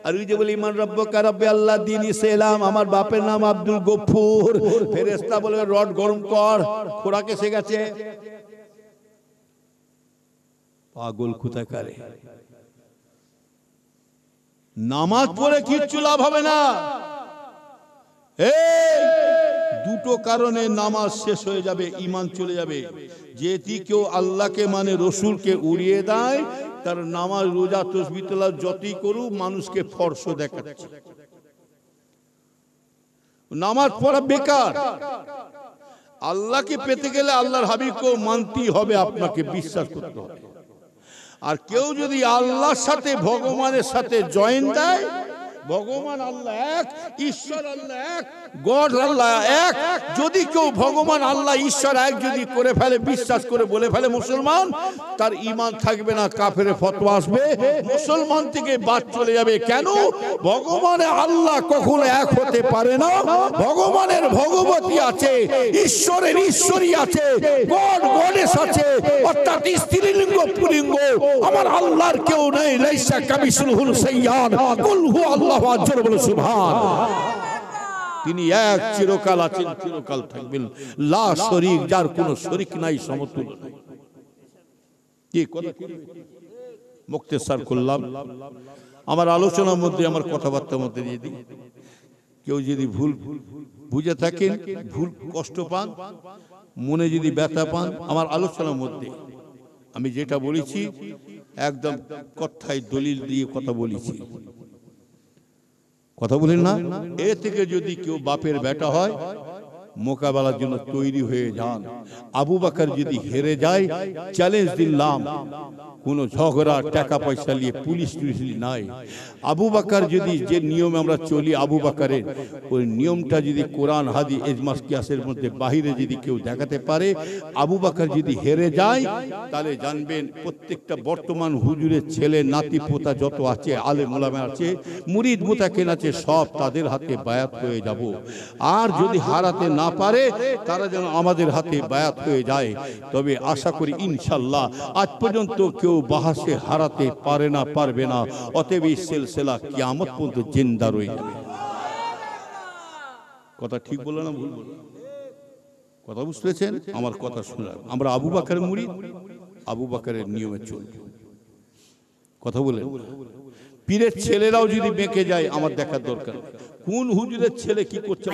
আর ওই যে বলি মান রব্বুকা রব্বে আল্লাহ দীন ইসলাম, আমার বাপের নাম আব্দুল গফুর, ফেরেশতা বলে রড গরম কর, খোরাক এসে গেছে। পাগল কোথাকারে, নামাজ পড়ে কিচ্ছু লাভ হবে না। দুটো কারণে নামাজ শেষ হয়ে যাবে, ঈমান চলে যাবে। যেটি কেউ আল্লাহকে মানে রসুলকে উড়িয়ে দেয়, তার নামাজ রোজা তাসবিহ তেলাওয়াত যতই করুক মানুষকে ফরস দেখাচ্ছে, নামাজ পড়া বেকার। আল্লাহকে পেতে গেলে আল্লাহর হাবিবকে মানতেই হবে, আপনাকে বিশ্বাস করতে হবে। আর কেউ যদি আল্লাহর সাথে ভগবানের সাথে জয়েন দেয়, ভগবান আল্লাহ এক, ঈশ্বর আল্লাহ এক, গড আল্লাহ এক, যদি কেউ ভগবান আল্লাহ ঈশ্বর এক যদি করে ফেলে, বিশ্বাস করে বলে ফেলে মুসলমান, তার ঈমান থাকবে না, কাফেরে ফতোয়া আসবে, মুসলমান থেকে বাদ চলে যাবে। কেন? ভগবানের আল্লাহ কখনো এক হতে পারে না। ভগবানের ভগবতী আছে, ঈশ্বরের ঈশ্বরী আছে, গড গডেস আছে, অর্থাৎ স্ত্রীলিঙ্গ পুলিঙ্গ। আমার আল্লাহর কেউ নেই, লাইসা কামিসলুহুল শাইআন, কুল হু আল্লাহু আকবার, বলে সুবহানাল্লাহ। তিনি এক, চিরকাল আছেন, চিরকাল থাকবেন, লা শরীক, যার কোনো শরীক নাই, সমতুল্য নাই। কি কথা মুক্তেসার করলাম আমার আলোচনার মধ্যে, আমার কথাবার্তার মধ্যে দিয়ে দিই। কেউ যদি ভুল বুঝে থাকেন, ভুল কষ্ট পান, মনে যদি ব্যথা পান, আমার আলোচনার মধ্যে আমি যেটা বলেছি একদম কথায় দলিল দিয়ে কথা বলেছি, কথা বলেন না। এ থেকে যদি কেউ বাপের বেটা হয়, মোকাবেলার জন্য তৈরি হয়ে যান। আবু বকর যদি হেরে যায়, চ্যালেঞ্জ দিলাম, কোন ঝগড়া টাকা পয়সা নিয়ে পুলিশ নাই। আবু বকর যদি যে নিয়মে আমরা চলি, আবু বকরের ওই নিয়মটা যদি কোরআন হাদিস ইজমা কিয়াসের মধ্যে বাহিরে যদি কেউ দেখাতে পারে, আবু বকর যদি হেরে যায়, তাহলে জানবেন প্রত্যেকটা বর্তমান হুজুরের ছেলে নাতি পোতা যত আছে, আলেম ওলামা আছে, মুরিদ মুতাকিন আছে, সব তাদের হাতে বায়াত হয়ে যাব। আর যদি হারাতে না পারে, তারা যেন আমাদের হাতে বায়াত হয়ে যায়। তবে আশা করি ইনশাআল্লাহ আজ পর্যন্ত কেউ বাহাসে হারাতে পারে না, পারবে না। অতএব এই সিলসিলা কিয়ামত পর্যন্ত জিন্দা রয়ে যাবে। কথা ঠিক বললো না ভুল বললো? কথা বুঝতেছেন? আমার কথা শুনলাম। আমরা আবু বকরের মুরিদ, আবু বকরের নিয়মে চলব। কথা বলেন। পীরের ছেলেরাও যদি বেঁকে যায়, আমার দেখার দরকার। কোন হুজুরের ছেলে কি করছে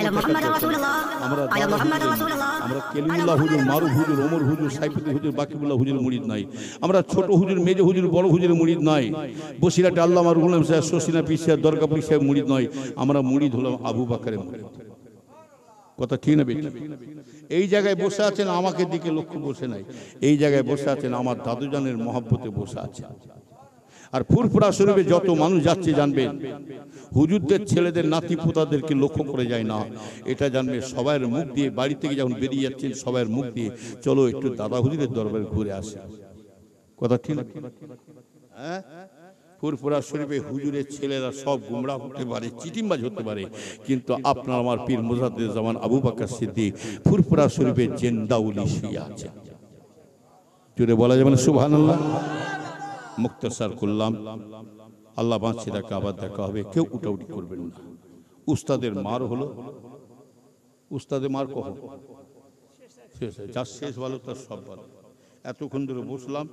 আমরা কেলিমুল্লাহ হুজুর, মারুফ হুজুর, ওমর হুজুর, সাইফুদ্দিন হুজুর, বাকিবুল্লাহ হুজুর মুরিদ নাই। আমরা ছোট হুজুর, মেজো হুজুর, বড় হুজুর মুরিদ নাই। বসিরহাটে আল্লামা রুহুল আমিন সাহেব, শশিনা পীর সাহেব, দরগা পীর সাহেব মুরিদ নয়। আমরা মুরিদ হলাম আবু বকরের মুরিদ। কথা ঠিক না বেটি? এই জায়গায় বসে আছেন, আমাকে দিকে লক্ষ্য বসে নাই, এই জায়গায় বসে আছেন আমার দাদুজানের মহব্বতে বসে আছে। আর ফুরফুরা শরীফে যত মানুষ যাচ্ছে, জানবেন হুজুরদের ছেলেদের নাতি পোতাদেরকে লক্ষ্য করে যায় না, এটা জানবে সবার মুখ দিয়ে। বাড়ি থেকে যখন বেরিয়ে যাচ্ছেন, সবার মুখ দিয়ে চলো একটু দাদা হুজুরের দরবারে ঘুরে আসে। কথা ঠিক না? হ্যাঁ, ফুরফুরা শরীফে হুজুরের ছেলেরা সব গুমরাহ হতে পারে, চিটিংবাজ হতে পারে, কিন্তু আপনার আমার পীর মুজাদ্দিদ জামান আবু বকর সিদ্দিক ফুরফুরা শরীফে জিন্দা ওলি শুয়ে আছে। জোরে বলা যাবে না সুবহানাল্লাহ? মুক্তসার করলাম, আল্লাহ বাঁচে রাখা, আবার দেখা হবে। কেউ উঠাউটি করবেন না। উস্তাদের মার হলো, উস্তাদের মার কখন শেষ হয়? যার শেষ ভালো তার সব ভালো। এতক্ষণ ধরে বসলাম,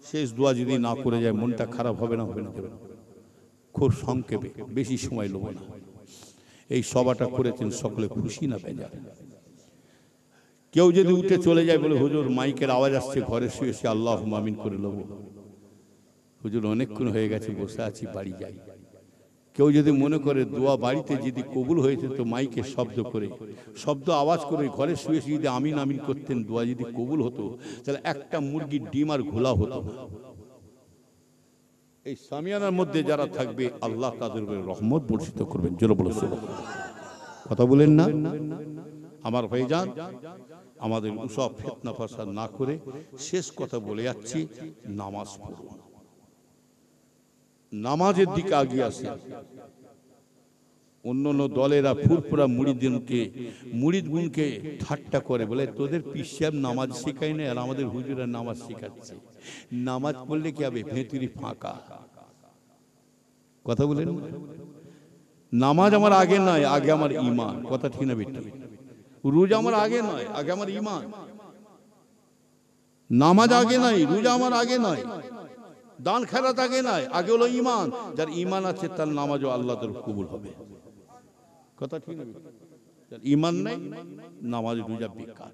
শেষ দোয়া যদি না করে যায়, মনটা খারাপ হবে না? হবে না? খুব সংক্ষেপে, বেশি সময় নেব না। এই সভাটা করেছেন সকলে খুশি না বেজার? কেউ যদি উঠে চলে যায় বলে, হুজুর মাইকের আওয়াজ আসছে, ঘরে শুয়ে শুয়ে আল্লাহুম্মা আমিন করে নেব, হুজুর অনেকক্ষণ হয়ে গেছে, বসে আছি, বাড়ি যাই। কেউ যদি মনে করে দোয়া বাড়িতে যদি কবুল হয়েছে, তো মাইকে শব্দ করে, শব্দ আওয়াজ করে ঘরে শুয়ে শুয়ে যদি আমিন আমিন করতেন, দোয়া যদি কবুল হতো, তাহলে একটা মুরগির ডিম আর ঘোলা হতো না। এই সামিয়ানার মধ্যে যারা থাকবে, আল্লাহ তাদের উপরে রহমত বর্ষিত করবেন। জোরে বলো সুবহানাল্লাহ। কথা বলেন না? আমার ভাইজান, আমাদের সব ফিতনা ফাসাদ না করে শেষ কথা বলে যাচ্ছি, নামাজ পড়ুন। নামাজের দিকে আগিয়ে আসে। অন্যান্য দলেরা ফুরফুরা মুরিদগুনকে ঠাট্টা করে, বলে তোদের পীর সাহেব নামাজ শেখায় না, আর আমাদের হুজুরা নামাজ শেখাচ্ছে। নামাজ পড়লে কি হবে? ভেতরি ফাঁকা। কথা বলেন। নামাজ আমার আগে নয়, আগে আমার ঈমান। কথা ঠিক না বেটি? রোজা আমার আগে নয়, আগে আমার ঈমান। নামাজ আগে নয়, রোজা আমার আগে নয়, দান খেরাত আগে নয়, আগে হলো ঈমান। যার ঈমান আছে তার নামাজও আল্লাহ তাআলা কবুল হবে। কথা ঠিক না? ইমান নাই, নামাজ রোজা বেকার।